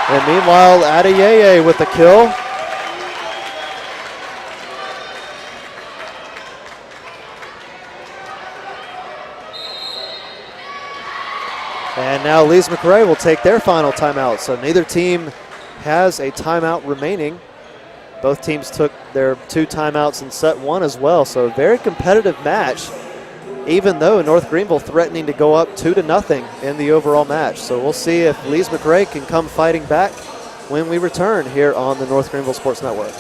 And meanwhile, Adeyeye with the kill. And now Lees-McRae will take their final timeout. So neither team has a timeout remaining. Both teams took their 2 timeouts in set 1 as well. So a very competitive match, even though North Greenville threatening to go up 2-0 in the overall match. So we'll see if Lees-McRae can come fighting back when we return here on the North Greenville Sports Network.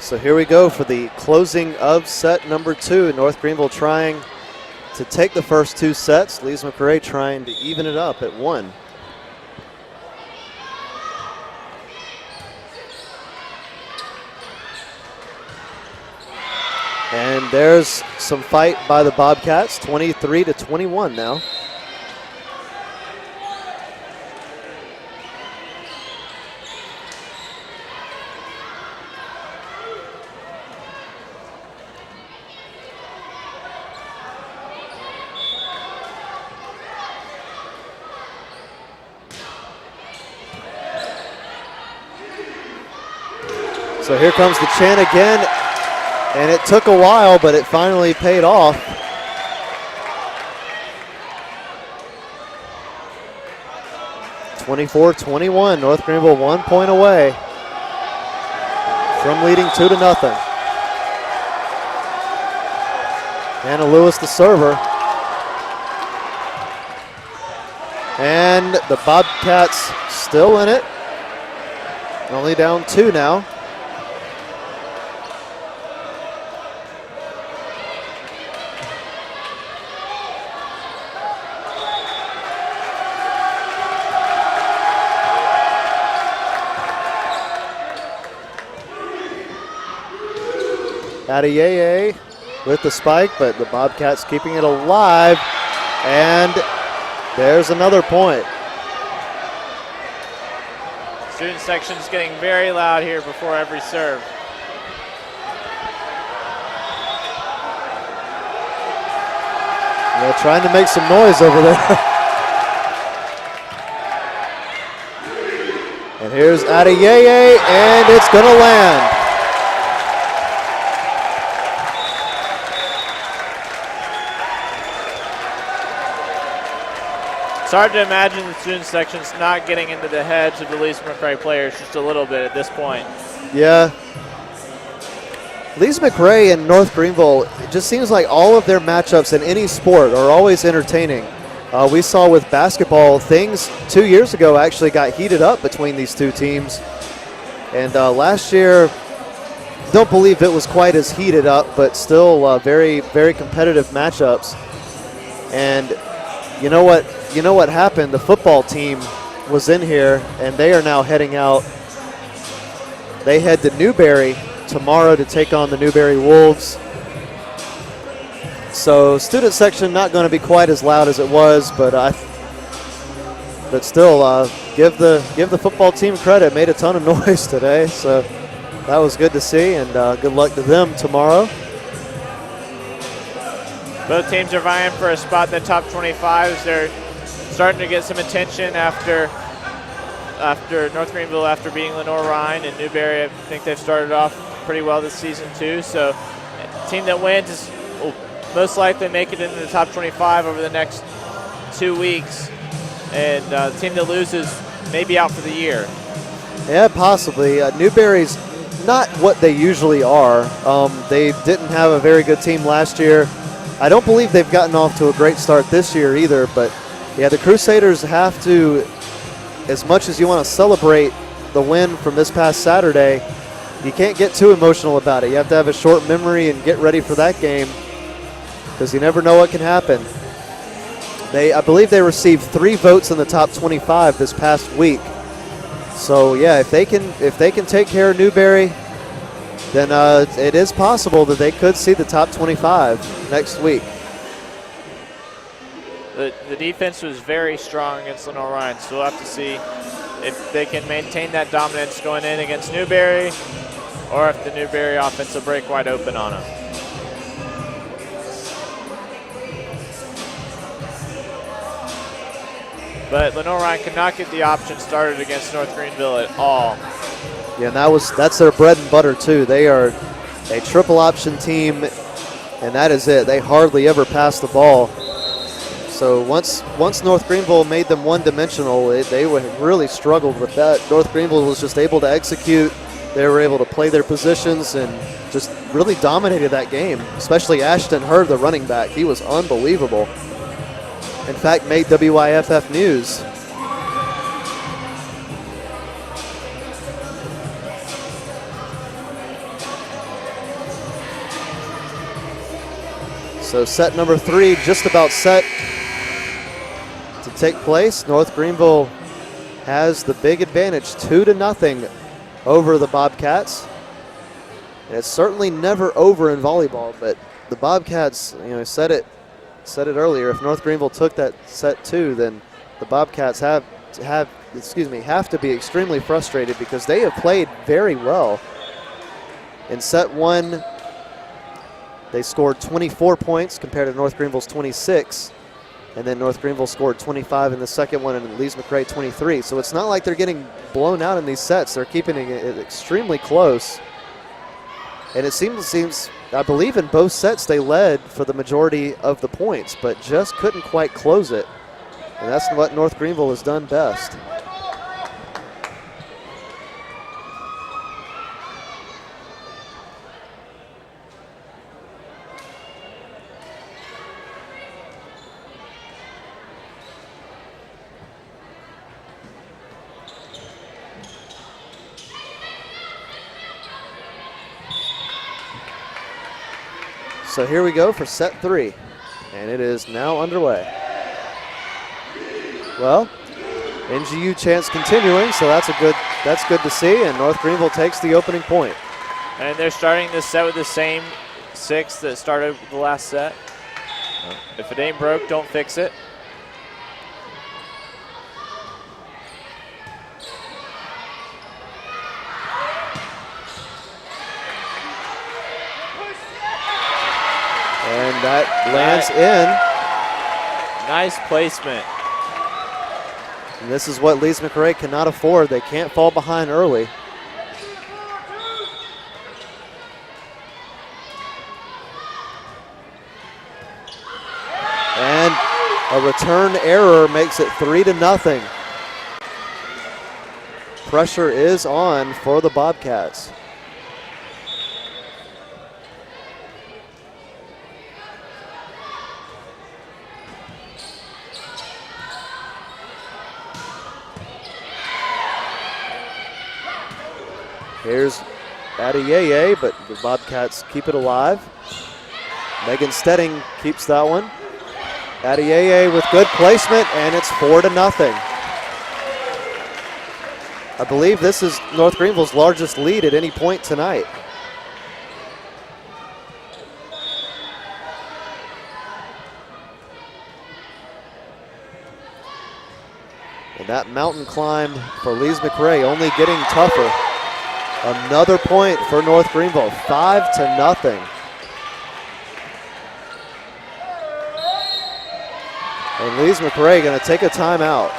So here we go for the closing of set number 2. North Greenville trying to take the first 2 sets. Lees-McRae trying to even it up at 1. And there's some fight by the Bobcats, 23-21 now. So here comes the chant again, and it took a while, but it finally paid off. (24-21), North Greenville 1 point away from leading 2-0. Hannah Lewis, the server. And the Bobcats still in it. Only down 2 now. Adeyeye with the spike, but the Bobcats keeping it alive. And there's another point. Student section's getting very loud here before every serve. They're trying to make some noise over there. And here's Adeyeye, and it's going to land. It's hard to imagine the student section's not getting into the heads of the Lees-McRae players just a little bit at this point. Yeah. Lees-McRae and North Greenville, it just seems like all of their matchups in any sport are always entertaining. We saw with basketball, things 2 years ago actually got heated up between these two teams. And last year, don't believe it was quite as heated up, but still very, very competitive matchups. And you know what happened? The football team was in here, and they are now heading out. They head to Newberry tomorrow to take on the Newberry Wolves. So student section not going to be quite as loud as it was, but still give the football team credit. Made a ton of noise today, so that was good to see, and good luck to them tomorrow. Both teams are vying for a spot in the top 25s. They're starting to get some attention after North Greenville, after beating Lenore-Rhine, and Newberry. I think they've started off pretty well this season too. So a team that wins will most likely make it into the top 25 over the next 2 weeks. And the team that loses may be out for the year. Yeah, possibly. Newberry's not what they usually are. They didn't have a very good team last year. I don't believe they've gotten off to a great start this year either. But, yeah, the Crusaders have to, as much as you want to celebrate the win from this past Saturday, you can't get too emotional about it. You have to have a short memory and get ready for that game, because you never know what can happen. I believe they received 3 votes in the top 25 this past week. So yeah, if they can take care of Newberry, then it is possible that they could see the top 25 next week. The defense was very strong against Lenore-Rhine, so we'll have to see if they can maintain that dominance going in against Newberry, or if the Newberry offense will break wide open on them. But Lenore-Rhine could not get the option started against North Greenville at all. Yeah, and that's their bread and butter too. They are a triple option team, and that is it. They hardly ever pass the ball. So once North Greenville made them one-dimensional, they really struggled with that. North Greenville was just able to execute. They were able to play their positions and just really dominated that game, especially Ashton Hurd, the running back. He was unbelievable. In fact, made WIFF news. So set number 3 just about set to take place. North Greenville has the big advantage, 2-0 over the Bobcats. And it's certainly never over in volleyball, but the Bobcats, said it earlier, if North Greenville took that set 2, then the Bobcats have to be extremely frustrated, because they have played very well. In set 1, they scored 24 points compared to North Greenville's 26, and then North Greenville scored 25 in the second one, and Lees-McRae 23. So it's not like they're getting blown out in these sets. They're keeping it extremely close. And it seems, I believe in both sets they led for the majority of the points, but just couldn't quite close it. And that's what North Greenville has done best. So here we go for set 3, and it is now underway. Well, NGU chants continuing, so that's good to see, and North Greenville takes the opening point. And they're starting this set with the same 6 that started the last set. If it ain't broke, don't fix it. And that lands in. Nice placement. And this is what Lees-McRae cannot afford. They can't fall behind early. And a return error makes it 3-0. Pressure is on for the Bobcats. Here's Adeyeye, but the Bobcats keep it alive. Megan Stedding keeps that one. Adeyeye with good placement, and it's 4-0. I believe this is North Greenville's largest lead at any point tonight. And that mountain climb for Lees-McRae only getting tougher. Another point for North Greenville, 5-0. And Lees-McRae going to take a timeout.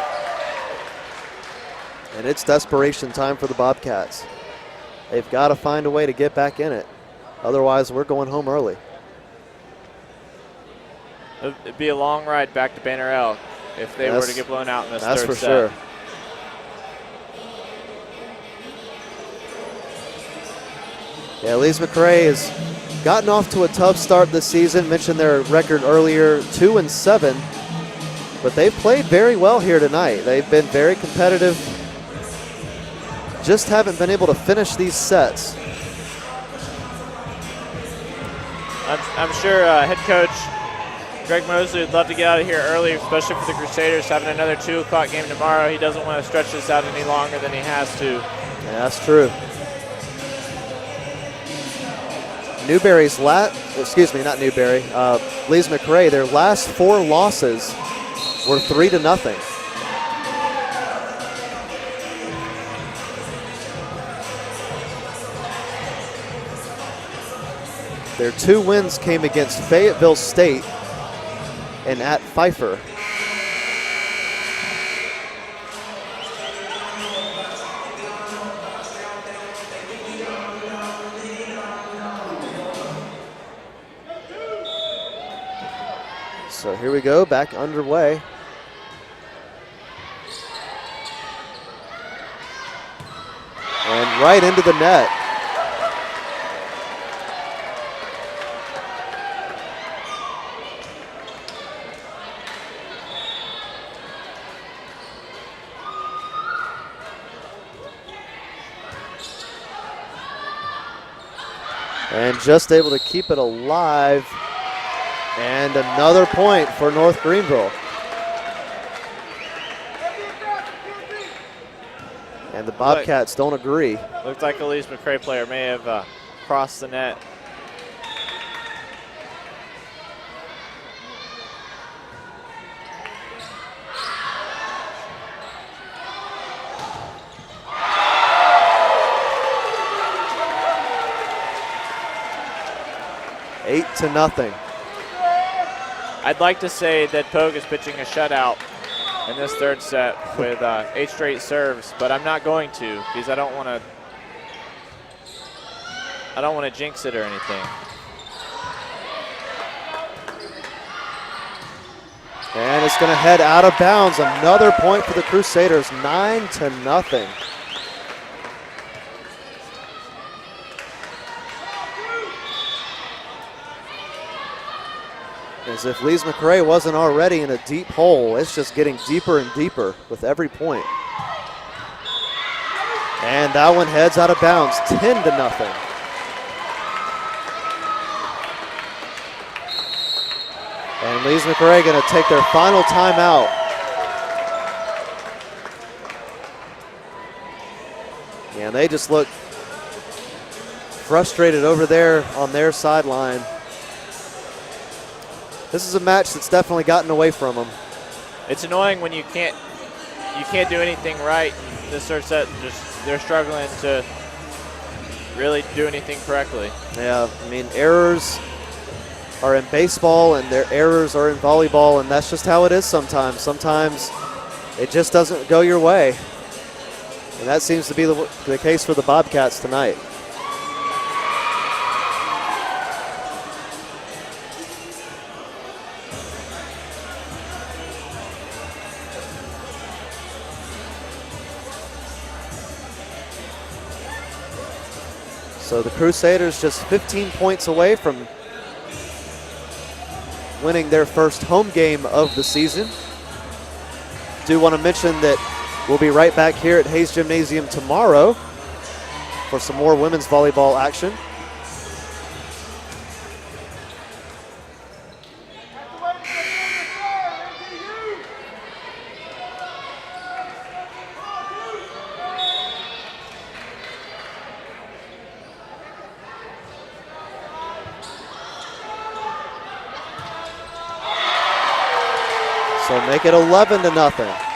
And it's desperation time for the Bobcats. They've got to find a way to get back in it. Otherwise, we're going home early. It'd be a long ride back to Banner Elk if they were to get blown out in this third set. That's for sure. Yeah, Lees-McRae has gotten off to a tough start this season. Mentioned their record earlier, 2-7. But they've played very well here tonight. They've been very competitive. Just haven't been able to finish these sets. I'm sure head coach Greg Mosley would love to get out of here early, especially for the Crusaders having another 2 o'clock game tomorrow. He doesn't want to stretch this out any longer than he has to. Yeah, that's true. Newberry's Lees-McRae, their last 4 losses were 3-0. Their 2 wins came against Fayetteville State and at Pfeiffer. So here we go, back underway. And right into the net. And just able to keep it alive. And another point for North Greenville. And the Bobcats don't agree. Looks like a Lees-McRae player may have crossed the net. Eight to nothing. I'd like to say that Pogue is pitching a shutout in this third set with 8 straight serves, but I'm not going to because I don't want to jinx it or anything. And it's going to head out of bounds. Another point for the Crusaders, 9-0. As if Lees-McRae wasn't already in a deep hole, it's just getting deeper and deeper with every point. And that one heads out of bounds, 10-0. And Lees-McRae going to take their final timeout. And they just look frustrated over there on their sideline. This is a match that's definitely gotten away from them. It's annoying when you can't do anything right. This third set, they're struggling to really do anything correctly. Yeah, I mean, errors are in baseball and their errors are in volleyball, and that's just how it is sometimes. Sometimes it just doesn't go your way. And that seems to be the case for the Bobcats tonight. So the Crusaders just 15 points away from winning their first home game of the season. Do want to mention that we'll be right back here at Hayes Gymnasium tomorrow for some more women's volleyball action. So make it 11-0.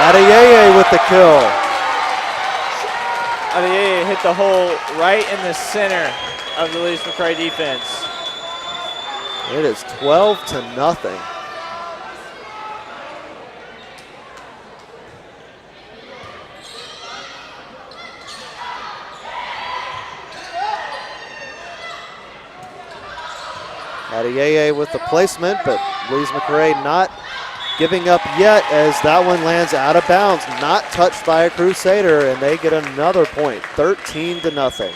Adeyeye with the kill. Adeyeye hit the hole right in the center of the Lees-McRae defense. It is 12-0. Adeyeye with the placement, but Lees-McRae not giving up yet as that one lands out of bounds, not touched by a Crusader, and they get another point, 13-0.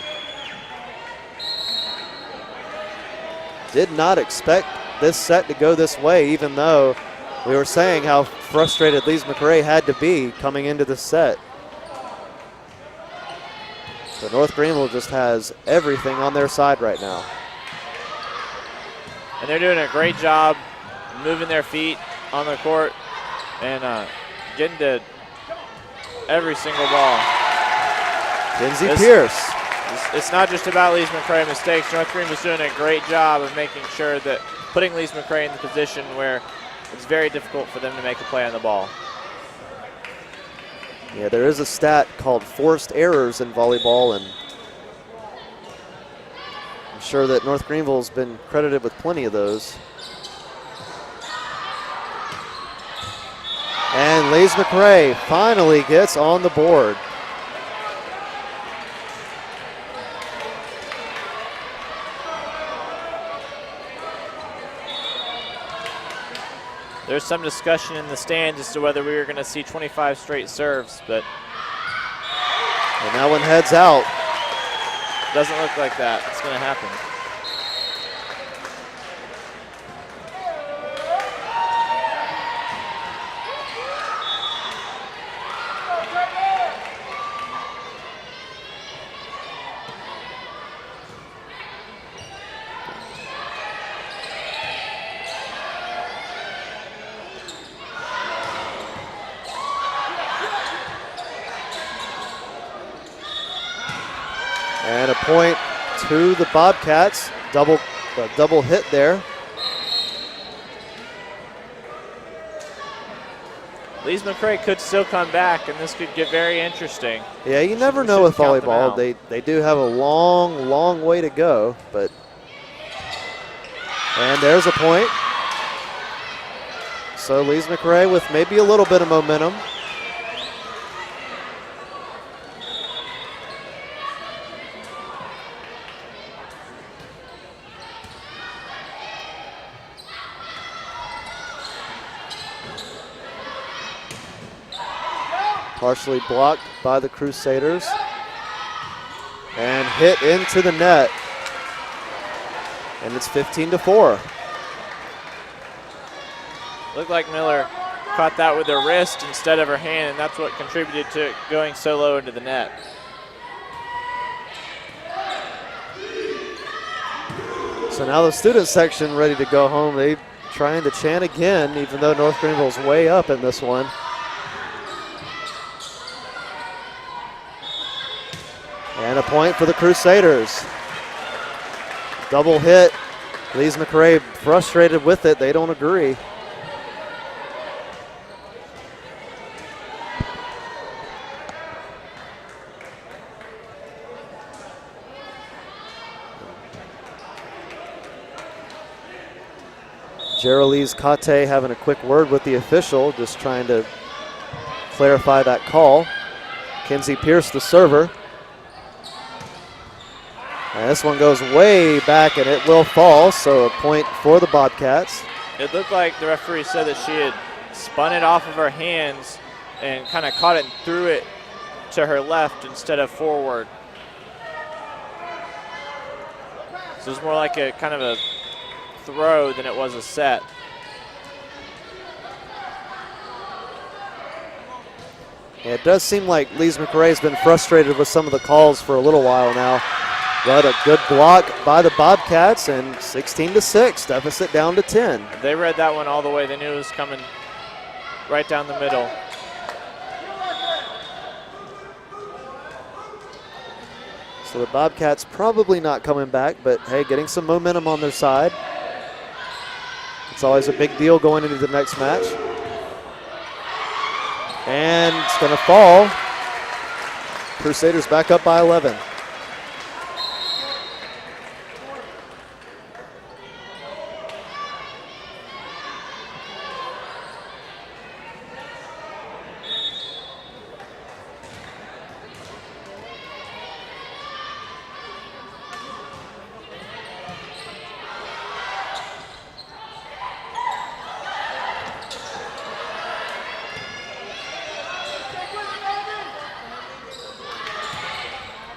Did not expect this set to go this way, even though we were saying how frustrated Lees-McRae had to be coming into the set. So North Greenville just has everything on their side right now. And they're doing a great job moving their feet on the court and getting to every single ball. Kenzie Pierce. It's not just about Lees-McRae mistakes. North Greenville's doing a great job of making sure that putting Lees-McRae in the position where it's very difficult for them to make a play on the ball. Yeah, there is a stat called forced errors in volleyball, and I'm sure that North Greenville's been credited with plenty of those. And Lees-McRae finally gets on the board. There's some discussion in the stands as to whether we were going to see 25 straight serves, but and that one heads out. Doesn't look like that. It's going to happen. And a point to the Bobcats. Double hit there. Lees-McRae could still come back, and this could get very interesting. Yeah, you never know with volleyball. They do have a long, long way to go. And there's a point. So Lees-McRae with maybe a little bit of momentum. Partially blocked by the Crusaders and hit into the net. And it's 15-4. Looked like Miller caught that with her wrist instead of her hand, and that's what contributed to it going so low into the net. So now the student section ready to go home. They trying to chant again, even though North Greenville's way up in this one. And a point for the Crusaders. Double hit. Lees-McRae frustrated with it. They don't agree. Lees-McRae having a quick word with the official, just trying to clarify that call. Kenzie Pierce, the server. And this one goes way back, and it will fall, so a point for the Bobcats. It looked like the referee said that she had spun it off of her hands and kind of caught it and threw it to her left instead of forward. So it was more like a kind of a throw than it was a set. Yeah, it does seem like Lees-McRae's been frustrated with some of the calls for a little while now. But a good block by the Bobcats, and 16-6, deficit down to 10. They read that one all the way. They knew it was coming right down the middle. So the Bobcats probably not coming back, but hey, getting some momentum on their side. It's always a big deal going into the next match. And it's going to fall. Crusaders back up by 11.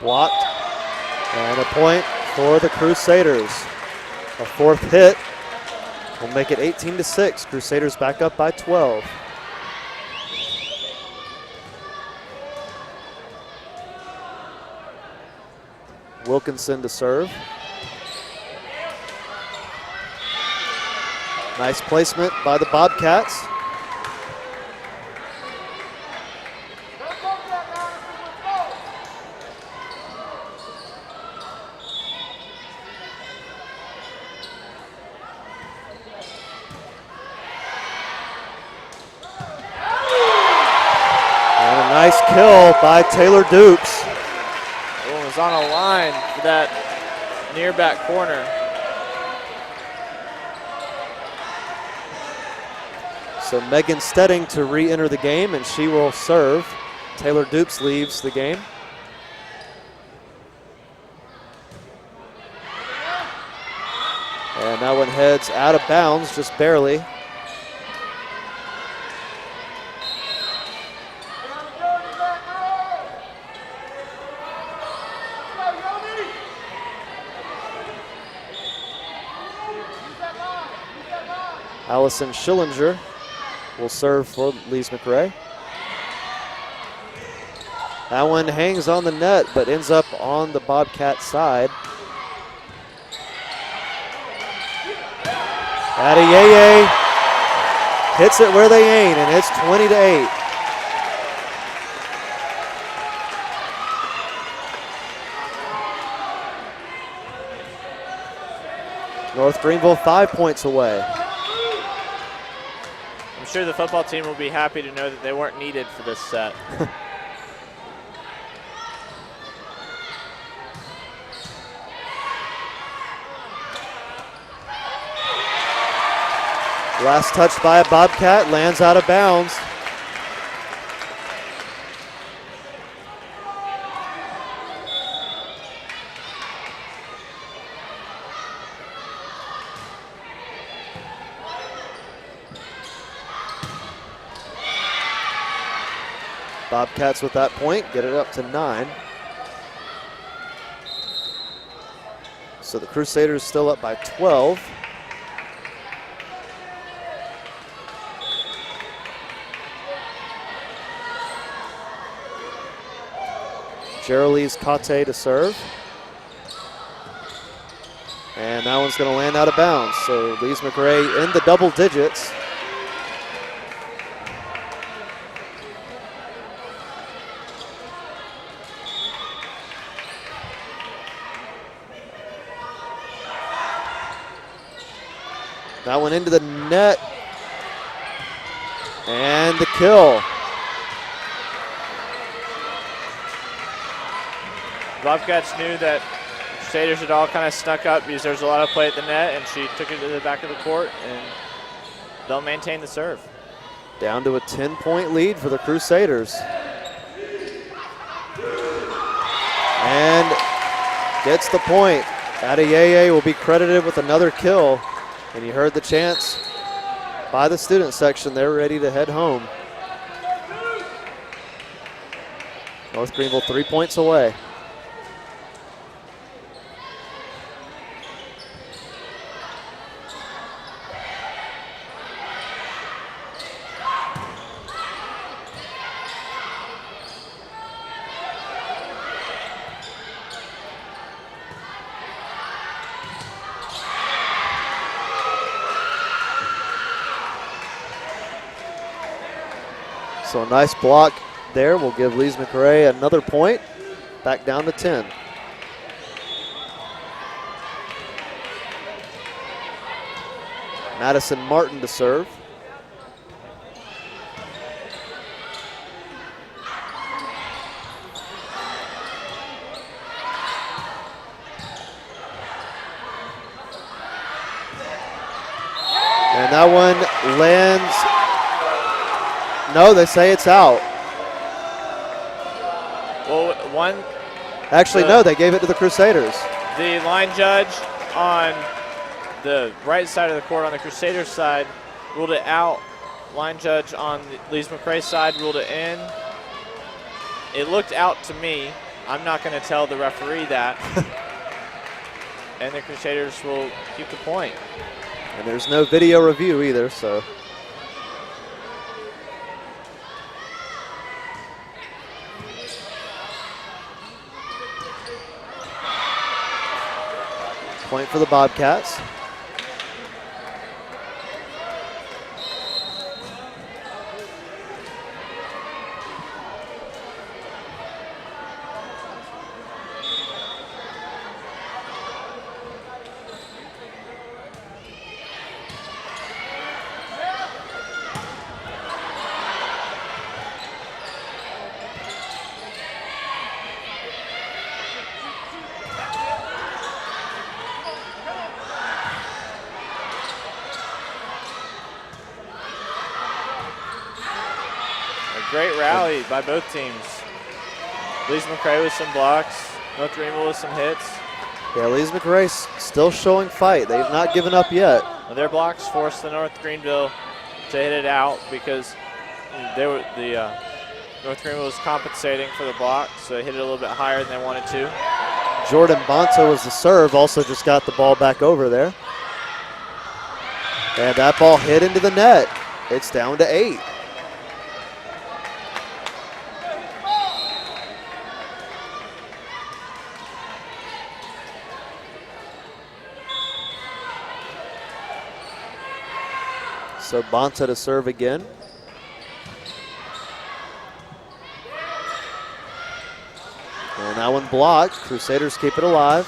Blocked, and a point for the Crusaders. A fourth hit will make it 18-6. Crusaders back up by 12. Wilkinson to serve. Nice placement by the Bobcats. Nice kill by Taylor Dukes. It was on a line for that near back corner. So Megan Stedding to re-enter the game, and she will serve. Taylor Dukes leaves the game. And that one heads out of bounds, just barely. Allison Schillinger will serve for Lees-McRae. That one hangs on the net, but ends up on the Bobcat side. Adeyeye hits it where they ain't, and it's 20-8. North Greenville 5 points away. I'm sure the football team will be happy to know that they weren't needed for this set. Last touch by a Bobcat, lands out of bounds. Bobcats with that point, get it up to 9. So the Crusaders still up by 12. Lees-McRae to serve. And that one's going to land out of bounds. So Lees-McRae in the double digits. That one into the net. And the kill. Bobcats knew that Crusaders had all kind of snuck up because there's a lot of play at the net, and she took it to the back of the court, and they'll maintain the serve. Down to a 10-point lead for the Crusaders. And gets the point. Adeyeye will be credited with another kill. And you heard the chants by the student section. They're ready to head home. North Greenville 3 points away. So a nice block there will give Lees-McRae another point, back down to 10. Madison Martin to serve. And that one lands. No, they say it's out. Well, no, they gave it to the Crusaders. The line judge on the right side of the court on the Crusaders side ruled it out. Line judge on the Lees-McRae side ruled it in. It looked out to me. I'm not going to tell the referee that. And the Crusaders will keep the point. And there's no video review either, so. Point for the Bobcats. Great rally by both teams. Lees-McRae with some blocks, North Greenville with some hits. Yeah, Lees-McRae still showing fight. They've not given up yet. And their blocks forced the North Greenville to hit it out because North Greenville was compensating for the block, so they hit it a little bit higher than they wanted to. Jordan Bonta was the serve, also just got the ball back over there. And that ball hit into the net. It's down to 8. So Bonta to serve again. And that one blocked. Crusaders keep it alive.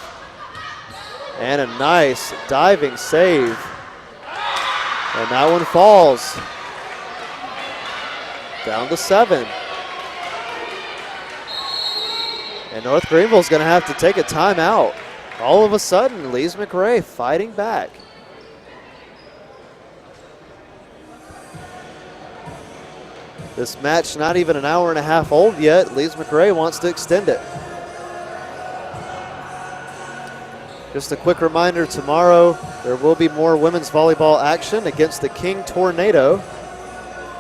And a nice diving save. And that one falls. Down to 7. And North Greenville's going to have to take a timeout. All of a sudden, Lees-McRae fighting back. This match not even an hour and a half old yet. Lees-McRae wants to extend it. Just a quick reminder, tomorrow there will be more women's volleyball action against the King Tornado,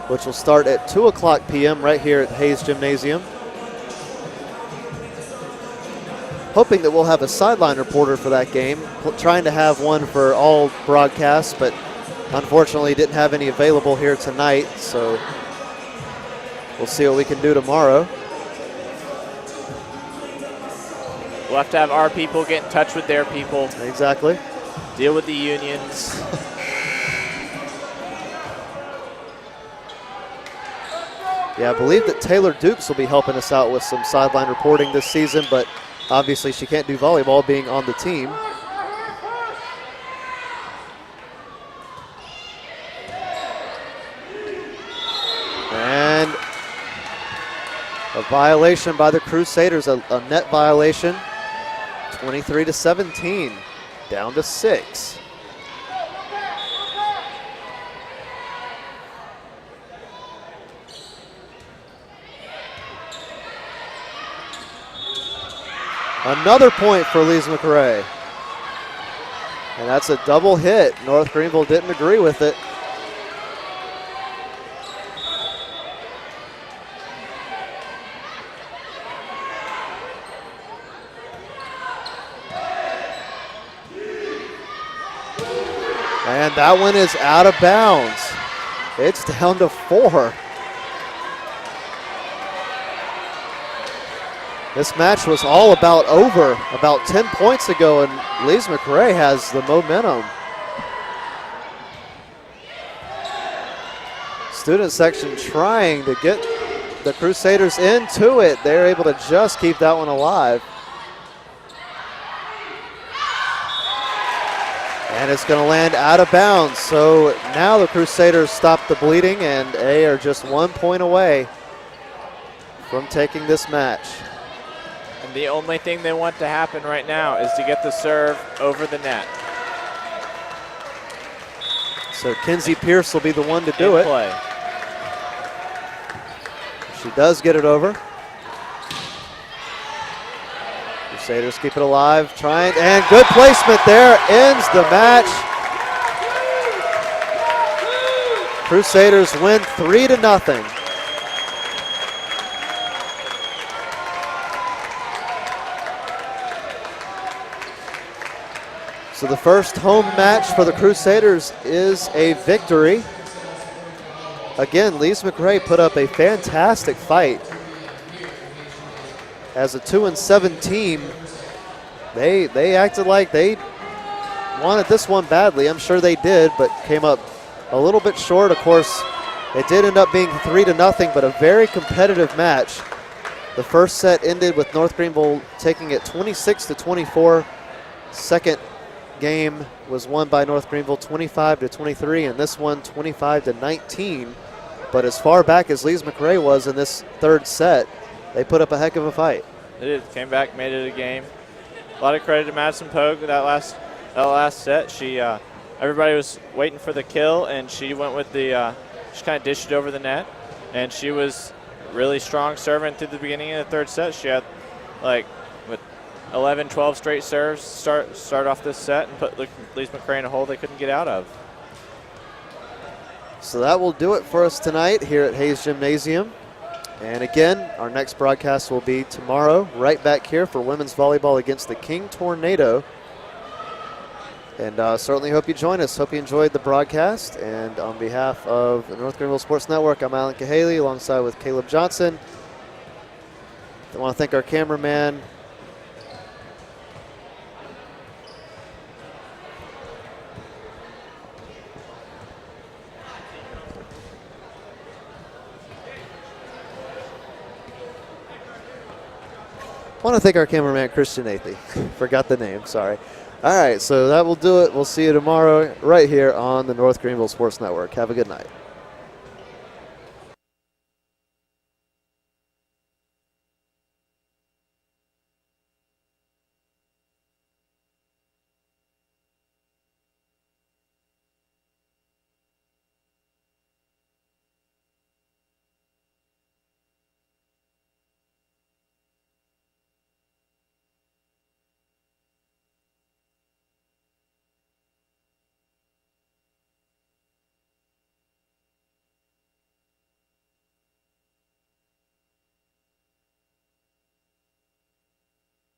which will start at 2 o'clock p.m. right here at Hayes Gymnasium. Hoping that we'll have a sideline reporter for that game. Trying to have one for all broadcasts, but unfortunately didn't have any available here tonight, so we'll see what we can do tomorrow. We'll have to have our people get in touch with their people. Exactly. Deal with the unions. Yeah, I believe that Taylor Dukes will be helping us out with some sideline reporting this season, but obviously she can't do volleyball being on the team. And a violation by the Crusaders, a net violation. 23-17, down to 6. Another point for Lees-McRae. And that's a double hit. North Greenville didn't agree with it. And that one is out of bounds. It's down to 4. This match was all about over about 10 points ago, and Lees-McRae has the momentum. Student section trying to get the Crusaders into it. They're able to just keep that one alive. And it's going to land out of bounds. So now the Crusaders stop the bleeding, and they are just 1 point away from taking this match. And the only thing they want to happen right now is to get the serve over the net. So Kenzie Pierce will be the one to do it. Play. She does get it over. Crusaders keep it alive, trying, and good placement there, ends the match. Crusaders win 3-0. So the first home match for the Crusaders is a victory. Again, Lees-McRae put up a fantastic fight. As a 2-7 team, they acted like they wanted this one badly. I'm sure they did, but came up a little bit short. Of course, it did end up being 3-0, but a very competitive match. The first set ended with North Greenville taking it 26-24. Second game was won by North Greenville 25-23, and this one 25-19. But as far back as Lees-McRae was in this third set, they put up a heck of a fight. They did. Came back, made it a game. A lot of credit to Madison Pogue that last set. She everybody was waiting for the kill, and she went with the she kind of dished it over the net, and she was really strong serving through the beginning of the third set. She had like 11, 12 straight serves start off this set and put Lees-McRae in a hole they couldn't get out of. So that will do it for us tonight here at Hayes Gymnasium. And again, our next broadcast will be tomorrow, right back here for women's volleyball against the King Tornado. And certainly hope you join us. Hope you enjoyed the broadcast. And on behalf of the North Greenville Sports Network, I'm Alan Cahaley alongside with Caleb Johnson. I want to thank our cameraman, Christian Nathy. Forgot the name, sorry. All right, so that will do it. We'll see you tomorrow right here on the North Greenville Sports Network. Have a good night.